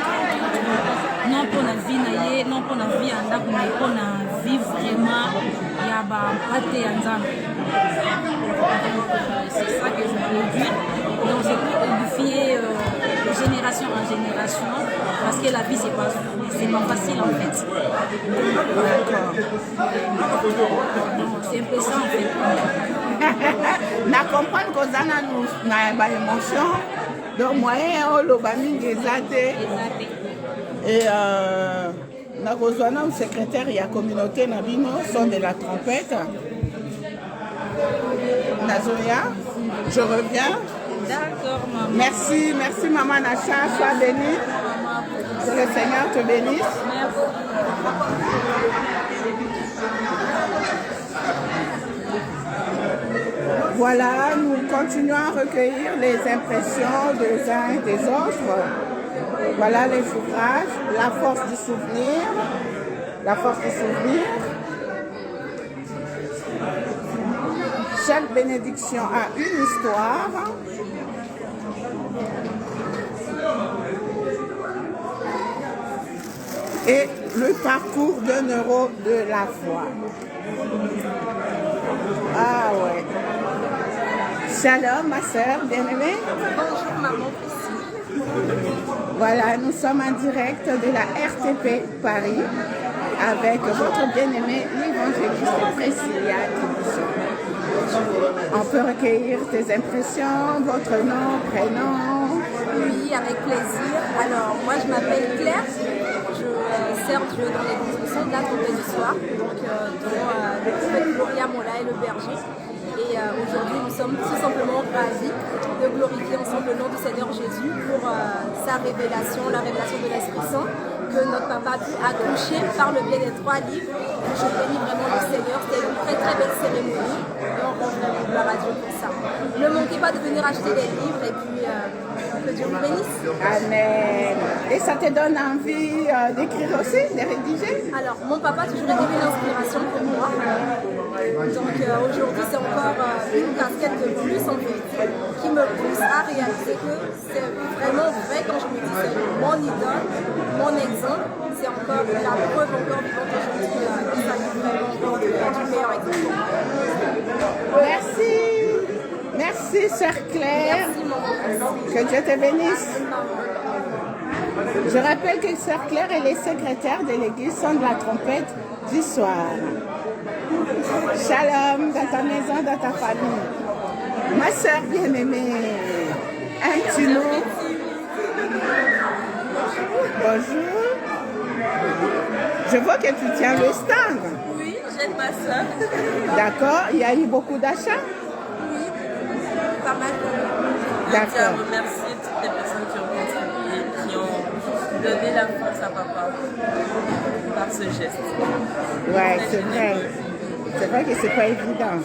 Non pour la vie, non pour la vie en date, mais pour la vie vraiment, il y a pâté en date. C'est ça que je veux dire. Donc c'est pour édifier de génération en génération, parce que la vie c'est pas facile en fait. C'est un peu ça en fait. Na comprendre que ça na émotion, donc moyen au bamingi ezate. Et na kozwana au secrétaire ya communauté na bino son de la trompette. Nazoya, je reviens. D'accord, maman. Merci, merci maman Nacha, sois bénie. Que le Seigneur te bénisse. Merci. Voilà, nous continuons à recueillir les impressions des uns et des autres. Voilà les ouvrages, la force du souvenir. La force du souvenir. Chaque bénédiction a une histoire. Et le parcours d'un euro de la foi. Ah ouais. Shalom, ma soeur bien-aimée. Bonjour, maman. Voilà, nous sommes en direct de la RTP Paris avec votre bien-aimé l'évangéliste Priscilla. On peut recueillir tes impressions, votre nom, prénom, Oui, avec plaisir. Alors, moi je m'appelle Claire, je sers Dieu dans les constructions de la trompette du soir, donc dont le prophète Gloria Mola et le berger. Et aujourd'hui, nous sommes tout simplement ravis de glorifier ensemble le nom du Seigneur Jésus pour sa révélation, la révélation de l'Esprit Saint, que notre papa a pu accoucher par le biais des 3 livres. Je bénis vraiment le Seigneur, c'était une très très belle cérémonie et on rend vraiment gloire à Dieu pour ça. Ne manquez pas de venir acheter des livres et puis que Dieu vous bénisse. Amen. Et ça te donne envie d'écrire aussi, de rédiger? Alors, mon papa a toujours été une inspiration pour moi. Donc aujourd'hui, c'est encore une casquette de plus en fait qui me pousse à réaliser que c'est vraiment vrai quand je me dis c'est mon idole, mon exemple. C'est encore la preuve encore vivante aujourd'hui que ça fait vraiment encore du meilleur exemple. Merci. Merci, Sœur Claire. Merci, que Dieu te bénisse. Je rappelle que Sœur Claire elle est secrétaire de l'église Son de la trompette du soir. Shalom dans ta maison, dans ta famille. Ma sœur bien-aimée, un petit mot. Bonjour. Je vois que tu tiens le stand. Oui, j'aide ma sœur. D'accord, il y a eu beaucoup d'achats? Oui, pas mal. D'accord. Je tiens à remercier toutes les personnes qui ont contribué, qui ont donné la force à papa par ce geste. Ouais, c'est vrai. C'est vrai que c'est pas évident.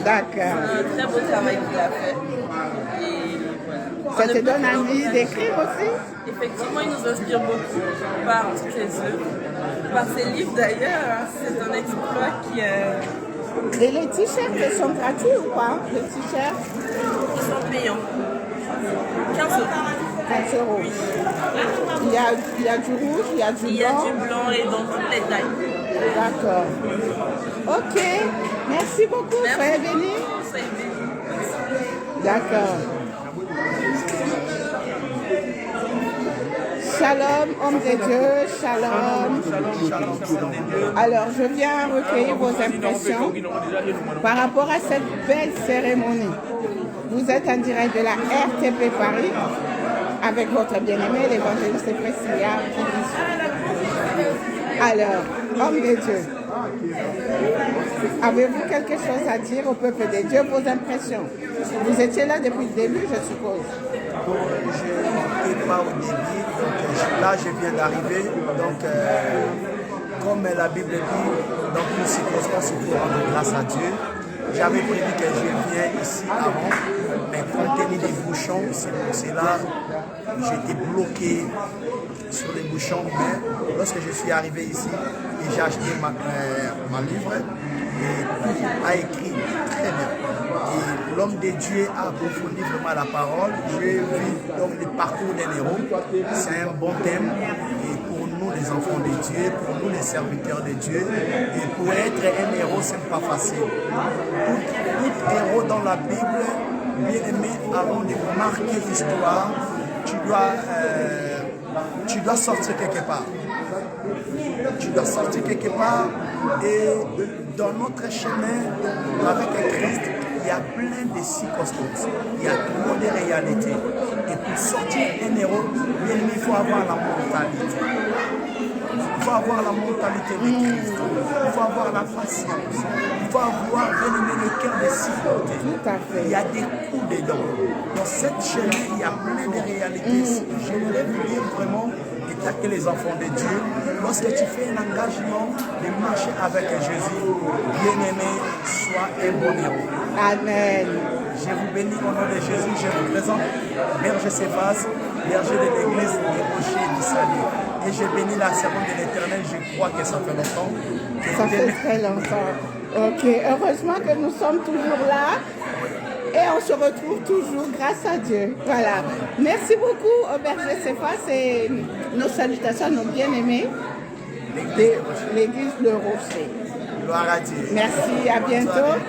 D'accord. C'est un très beau travail qu'il a fait. Et voilà. Ça te donne envie d'écrire aussi? Effectivement, il nous inspire beaucoup par toutes ses œuvres, par ses livres d'ailleurs. C'est un exploit qui est... Et les t-shirts sont gratuits ou pas? Les t-shirts? Ils sont payants. 15 euros. 15 euros. Oui. Il y a du rouge, il y a du blanc. Il y a du blanc et dans toutes les tailles. D'accord. Ok. Merci beaucoup. Soyez bénis. Soyez bénis. D'accord. Shalom, homme de Dieu, shalom. Alors, je viens recueillir vos impressions par rapport à cette belle cérémonie. Vous êtes en direct de la RTP Paris avec votre bien-aimé, l'évangéliste Priscilla. Alors, homme de Dieu, avez-vous quelque chose à dire au peuple de Dieu, vos impressions? Vous étiez là depuis le début, je suppose. Je n'étais pas au début, donc là je viens d'arriver. Donc, comme la Bible dit, dans une circonstance, il faut rendre grâce à Dieu. J'avais prévu que je vienne ici avant, mais compte tenu des bouchons, c'est pour cela que j'étais bloqué sur les bouchons. Mais lorsque je suis arrivé ici et j'ai acheté ma livre, et tout a écrit très bien. Et l'homme de Dieu a approfondi vraiment la parole. J'ai vu donc le parcours d'un héros. C'est un bon thème. Et pour nous, les enfants de Dieu, pour nous, les serviteurs de Dieu, et pour être un héros, ce n'est pas facile. Tout héros dans la Bible, bien aimé, avant de marquer l'histoire, tu dois sortir quelque part. Tu dois sortir quelque part et dans notre chemin avec Christ, il y a plein de circonstances, il y a trop de réalités. Et pour sortir un héros, bien aimé, il faut avoir la mentalité. Il faut avoir la mentalité de Christ. Il faut avoir la patience. Il faut avoir bien aimé le cœur de supporter. Tout à fait. Il y a des coups dedans. Dans cette chemin, il y a plein de réalités. J'aimerais vous dire vraiment que les enfants de Dieu, lorsque tu fais un engagement de marcher avec Jésus, bien-aimé, sois un bon héros. Amen. Je vous bénis au nom de Jésus. Je vous présente Berger Céphas, berger de l'église des Rochers du Salut. Et je bénis la servante de l'Éternel. Je crois que ça fait longtemps. Ça fait très longtemps. Ok, heureusement que nous sommes toujours là. Et on se retrouve toujours grâce à Dieu. Voilà. Merci beaucoup au berger Céphas et nos salutations à nos bien-aimés de l'église de Rocher. Gloire à Dieu. Merci, à bientôt.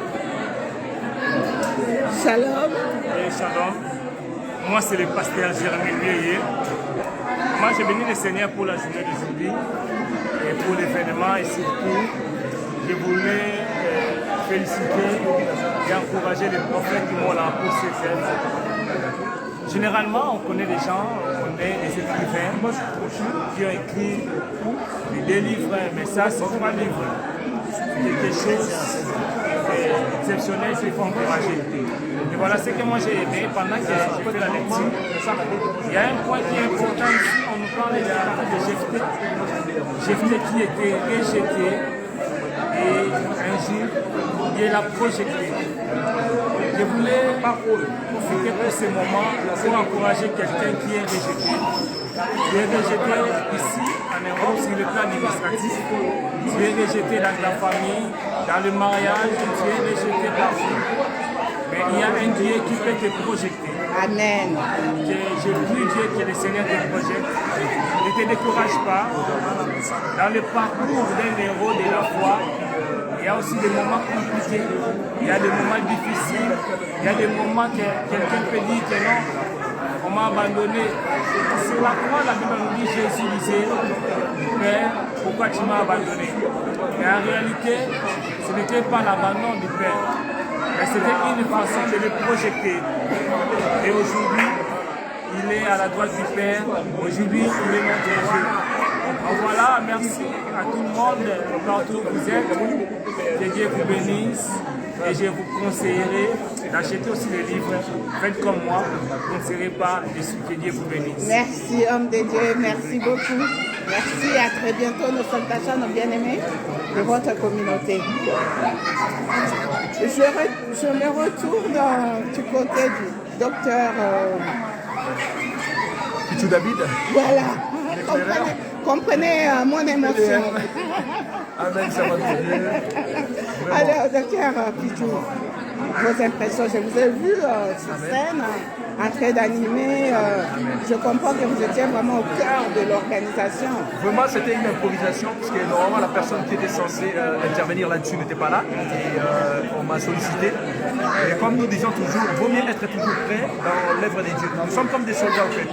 Shalom. Et shalom. Moi, c'est le pasteur Jérémie Lieye. Moi, j'ai béni le Seigneur pour la journée d'aujourd'hui et pour l'événement et surtout, je voulais féliciter et encourager les prophètes qui m'ont là pour cette œuvre. Généralement, on connaît des gens, on connaît des écrivains qui ont écrit des livres, mais ça, c'est 3 livres. C'est quelque chose d'exceptionnel qu'il faut encourager. Et voilà ce que moi j'ai aimé pendant que j'ai fait la lecture. Il y a un point qui est important ici, on nous parle de Jephthé. Jephthé qui était rejeté et un jour, il l'a projeté. Je voulais profiter de ce moment pour encourager quelqu'un qui est rejeté. Tu es rejeté ici, en Europe, sur le plan administratif. Tu es rejeté dans la famille, dans le mariage, tu es rejeté partout. Mais il y a un Dieu qui peut te projeter. Amen. Je prie Dieu que le Seigneur te projette. Ne te décourage pas. Dans le parcours d'un héros de la foi, il y a aussi des moments compliqués, il y a des moments difficiles, il y a des moments que quelqu'un peut dire que non, on m'a abandonné. C'est la croix, la Bible nous dit, Jésus disait, Père, pourquoi tu m'as abandonné? Mais en réalité, ce n'était pas l'abandon du Père, mais c'était une façon de le projeter. Et aujourd'hui, il est à la droite du Père, aujourd'hui, il est notre Dieu. Voilà, merci à tout le monde, partout où vous êtes. Que Dieu vous bénisse et je vous conseillerai d'acheter aussi des livres. Faites comme moi, vous ne serez pas déçus. Que Dieu vous bénisse. Merci, homme de Dieu, merci beaucoup. Merci, à très bientôt. Nos salutations, nos bien-aimés de votre communauté. Je me retourne du côté du docteur Pichou David. Voilà. Comprenez mon émotion. Amen, ça va bien. Alors, docteur Pichou, vos impressions, je vous ai vu sur scène en train d'animer. Je comprends que vous étiez vraiment au cœur de l'organisation. Vraiment, c'était une improvisation, parce que normalement, la personne qui était censée intervenir là-dessus n'était pas là. Et on m'a sollicité. Et comme nous disons toujours, il vaut mieux être toujours prêt dans l'œuvre des dieux. Nous sommes comme des soldats, en fait.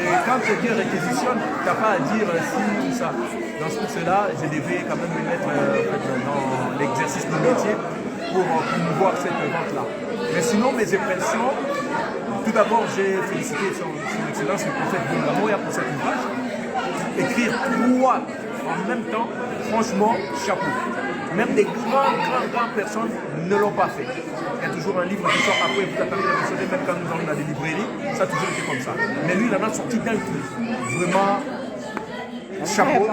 Et quand quelqu'un réquisitionne, tu n'as pas à dire si ou ça. Dans ce cas-là, je devais quand même me mettre dans l'exercice du métier pour promouvoir cette vente-là. Mais sinon, mes impressions, tout d'abord, j'ai félicité son Excellence le prophète Bongamoya pour cet ouvrage. Écrire 3 en même temps, franchement, chapeau. Même des grandes personnes ne l'ont pas fait. Il y a toujours un livre qui sort après, vous attendez la version, même quand nous allons dans des librairies, ça a toujours été comme ça. Mais lui, il en a sorti d'un coup. Vraiment, chapeau.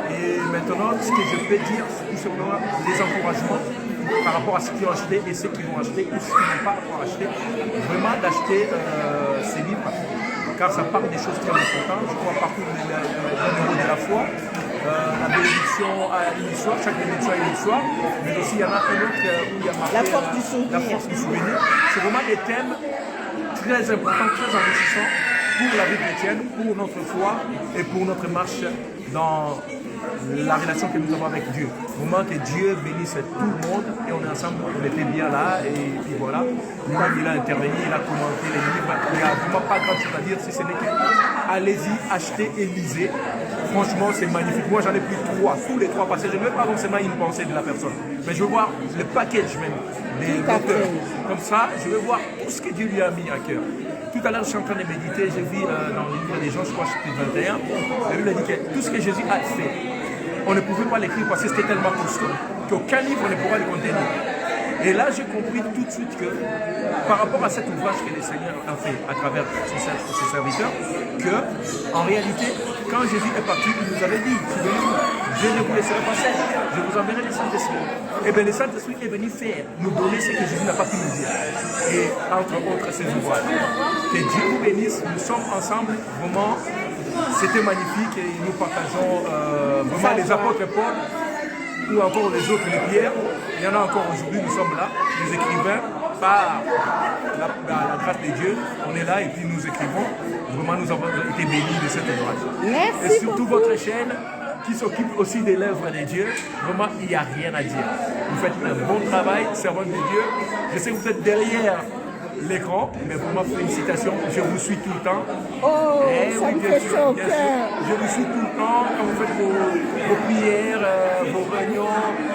Et maintenant, ce que je peux dire, c'est tout simplement des encouragements par rapport à ceux qui ont acheté et ceux qui vont acheter ou ceux qui n'ont pas encore acheté. Vraiment d'acheter ces livres, car ça parle des choses très importantes. Je crois partout au niveau de la foi. La bénédiction a une histoire, chaque bénédiction a une histoire, mais aussi il y en a un autre où il y a marqué la force du souvenir. La force du souvenir. C'est vraiment des thèmes très importants, très enrichissants pour la vie chrétienne, pour notre foi et pour notre marche dans la relation que nous avons avec Dieu. Vraiment que Dieu bénisse tout le monde et on est ensemble, on était bien là et puis voilà. Lui-même il a intervenu, il a commenté les livres, il n'y a vraiment pas grand chose à dire si ce n'est que allez-y, achetez et lisez. Franchement c'est magnifique. Moi j'en ai pris 3, tous les 3 parce que je ne veux pas forcément une pensée de la personne, mais je veux voir le package même des auteurs. Comme ça, je veux voir tout ce que Dieu lui a mis à cœur. Tout à l'heure, je suis en train de méditer, j'ai vu dans le livre des gens, je crois que c'était 21, la Bible a dit que tout ce que Jésus a fait, on ne pouvait pas l'écrire parce que c'était tellement costaud qu'aucun livre ne pourra le contenir. Et là, j'ai compris tout de suite que, par rapport à cet ouvrage que le Seigneur a fait à travers ses serviteurs, que, en réalité, quand Jésus est parti, il nous avait dit, je ne vous laisserai pas seul, je vous enverrai le Saint-Esprit. Et bien le Saint-Esprit est venu faire, nous donner ce que Jésus n'a pas pu nous dire. Et entre autres, ces ouvrages. Que Dieu vous bénisse, nous sommes ensemble, vraiment, c'était magnifique et nous partageons vraiment les apôtres Paul, ou encore les autres, les Pierre. Il y en a encore aujourd'hui, nous sommes là, les écrivains, par la grâce de Dieu, on est là et puis nous écrivons. Vraiment, nous avons été bénis de cet ouvrage. Merci et surtout beaucoup. votre chaîne qui s'occupe aussi de l'œuvre de Dieu, vraiment, il n'y a rien à dire. Vous faites un bon travail, servante de Dieu. Je sais que vous êtes derrière l'écran, mais vraiment félicitations, je vous suis tout le temps. Oh, ça me fait chaud au cœur. Je vous suis tout le temps quand vous faites vos prières, vos vos réunions,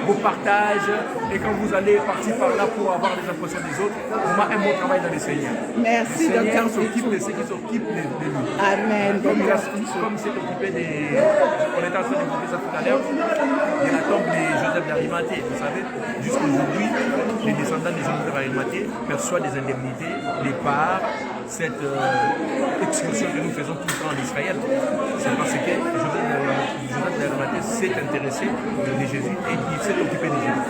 vos partages, et quand vous allez partir par là pour avoir les impressions des autres, vraiment un bon travail dans les Seigneurs. Merci, le Seigneur Dr. s'occupe de ceux qui s'occupent de lui. Amen. Comme s'est occupé des... On était en train d'évoquer ça tout à l'heure, de la tombe de Joseph d'Arimathée. Vous savez, jusqu'à aujourd'hui, les descendants de Joseph d'Arimathée perçoivent des indemnités, des parts, cette excursion que nous faisons tout le temps en Israël. C'est parce que Joseph d'Arimathée s'est intéressé de Jésus et il s'est occupé de Jésus.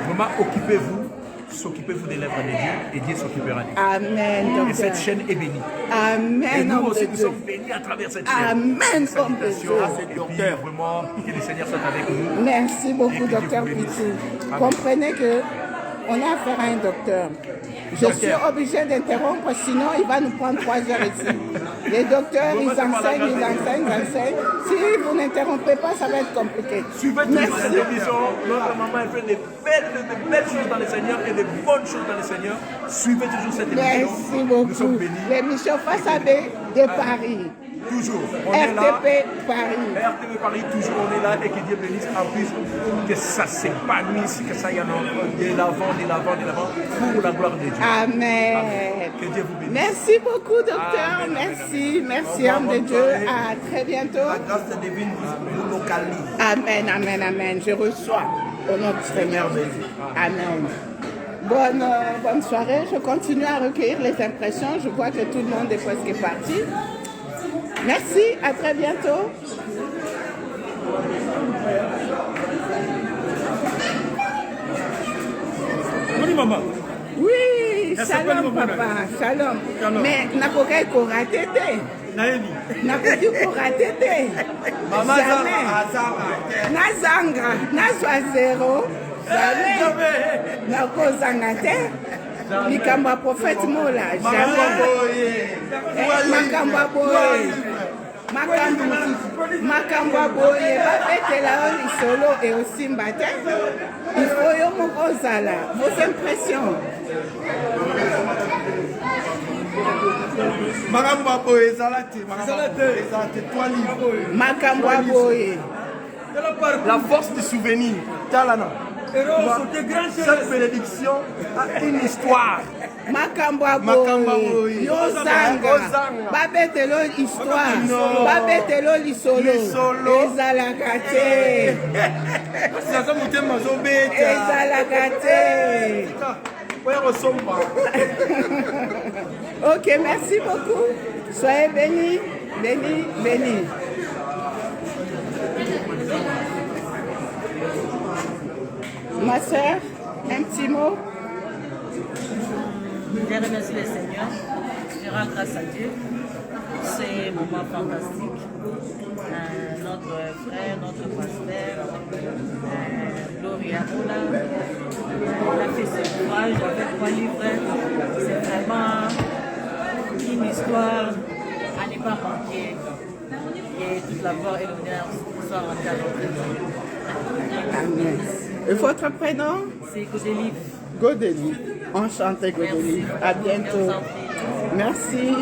Vraiment, s'occupez-vous des lèvres de Dieu et Dieu s'occupera de vous. Amen. Et cette chaîne est bénie. Amen. Et nous aussi, nous sommes bénis à travers cette chaîne. Amen. Salutations. Et puis, vraiment, que le Seigneur soit avec nous. Merci beaucoup, docteur Pitou. Comprenez que on a affaire à un docteur. Je suis obligée d'interrompre, sinon il va nous prendre 3 heures ici. Les docteurs, ils enseignent. Si vous n'interrompez pas, ça va être compliqué. Suivez toujours cette émission. Notre maman elle fait de belles choses dans le Seigneur et de bonnes choses dans le Seigneur. Suivez toujours cette émission. Merci beaucoup. Nous sommes bénis. L'émission Face à B de Paris. Toujours. RTP Paris. RTP Paris, toujours on est là et que Dieu bénisse en plus, que ça s'épanouisse, que ça y en a de l'avant, pour la gloire de Dieu. Amen. Amen. Que Dieu vous bénisse. Merci beaucoup, docteur. Amen. Merci, homme de Dieu. À très bientôt. La grâce divine vous localise. Amen. Je reçois au nom du Seigneur Jésus. Amen. Bonne soirée. Je continue à recueillir les impressions. Je vois que tout le monde est presque parti. Merci, à très bientôt. Maman. Oui, shalom papa, shalom. Mais nakokai ko raté te. Nakodi ko raté te. Maman Nazanga, nazwa zéro. Jamais. Nakozanga te. Likambo ya prophète Mola, jamais. Makambo ya boye. Makambo ya boye babetela yo lisolo et osimba te. Il faut yo moko ozala. Vos impressions. Makambo ya boye ezala te. Toi livre. Makambo ya boye. La force du souvenir. Talana. Cette bénédiction a une histoire. Makambo ya boye. Yozanga. Babetelo histoire. Babetelo lisolo. Ezalaka te. Ezalaka te. Ok, merci beaucoup. Soyez bénis, bénis. Ma soeur, un petit mot. Je remercie le Seigneur. Je rends grâce à Dieu pour ces moments fantastiques. Notre frère, notre pasteur, Gloria Mola, on a fait ce ouvrage avec 3 livres. C'est vraiment une histoire à ne pas manquer. Et toute la gloire et l'honneur soit rendue à notre Dieu. Amen. Et votre prénom? C'est Godelive. Godelive. Enchanté Godelive. À bientôt. Merci.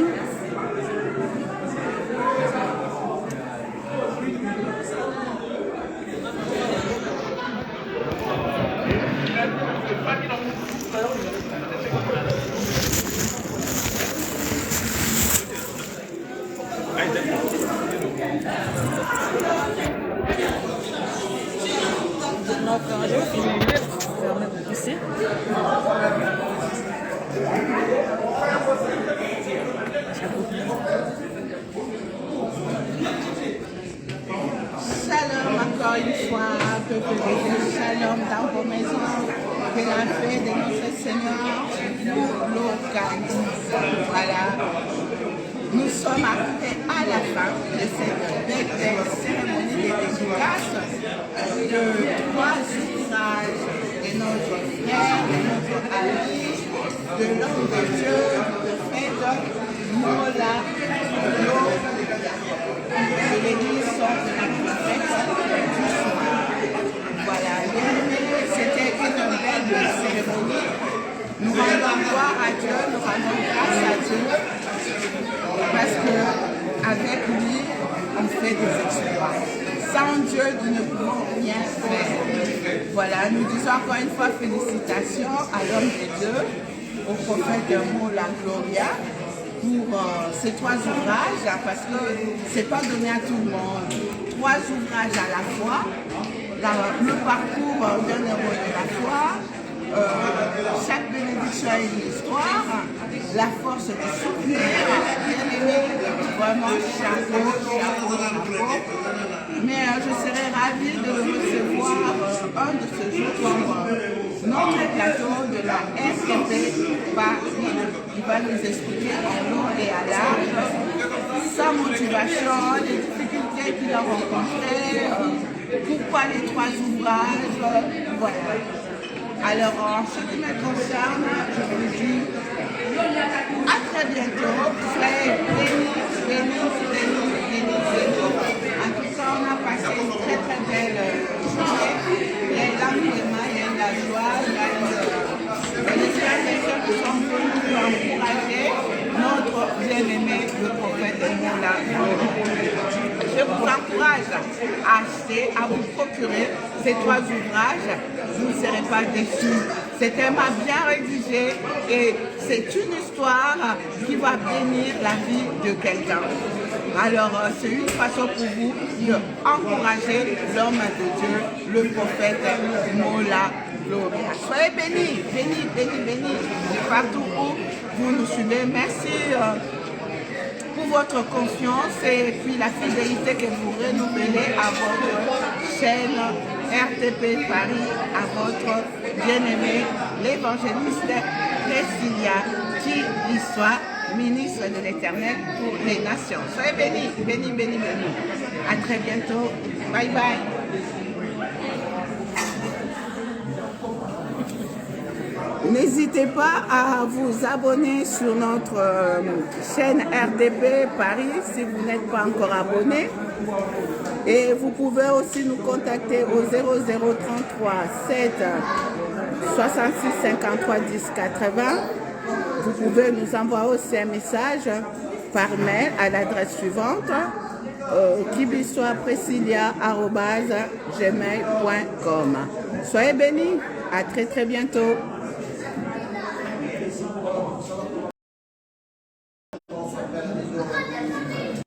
Shalom encore une fois, peuple de Dieu, shalom dans vos maisons, que la paix de notre Seigneur nous localise. Voilà, nous sommes arrivés à la fin de cette belle cérémonie de dédicace de 3 ouvrages de notre frère, de notre ami, de l'homme de Dieu, le prophète Mola de l'église Centre du Prophète du Soir. Voilà, c'était une belle cérémonie. Nous rendons gloire à Dieu, nous rendons grâce à Dieu, parce qu'avec lui, on fait des exploits. Sans Dieu, nous ne pouvons rien faire. voilà, nous disons encore une fois félicitations à l'homme de Dieu, au prophète Mola Gloria, pour ces 3 ouvrages, parce que ce n'est pas donné à tout le monde. 3 ouvrages à la fois, le parcours d'un héros de la foi, chaque bénédiction a une histoire, la force de soutenir, bien aimé, vraiment chapeau. Mais je serais ravie de le recevoir un de ces jours comme notre plateau de la RTP Paris. Il va nous expliquer en long et à large sa motivation, les difficultés qu'il a rencontrées, pourquoi les 3 ouvrages, voilà. Alors, en ce qui me concerne, je vous dis à très bientôt. Soyez bénis. En tout cas, on a passé une très belle journée. Il y a eu l'engouement, il y a eu la joie, il y a eu les personnes qui sont venues pour encourager notre bien-aimé, le prophète Mola. Je vous encourage à acheter, à vous procurer ces 3 ouvrages. Vous ne serez pas déçus. C'est tellement bien rédigé et c'est une histoire qui va bénir la vie de quelqu'un. Alors, c'est une façon pour vous d'encourager l'homme de Dieu, le prophète Mola Gloria. Soyez bénis, partout où vous nous suivez. Merci pour votre confiance et puis la fidélité que vous renouvelez à votre chaîne RTP Paris, à votre bien-aimé, l'évangéliste Priscilla, qui y soit ministre de l'Éternel pour les nations. Soyez bénis. À très bientôt. Bye bye. N'hésitez pas à vous abonner sur notre chaîne RTP Paris si vous n'êtes pas encore abonné. Et vous pouvez aussi nous contacter au 0033 7 66 53 10 80. Vous pouvez nous envoyer aussi un message par mail à l'adresse suivante kibisoapriscilla@gmail.com. Soyez bénis, à très bientôt.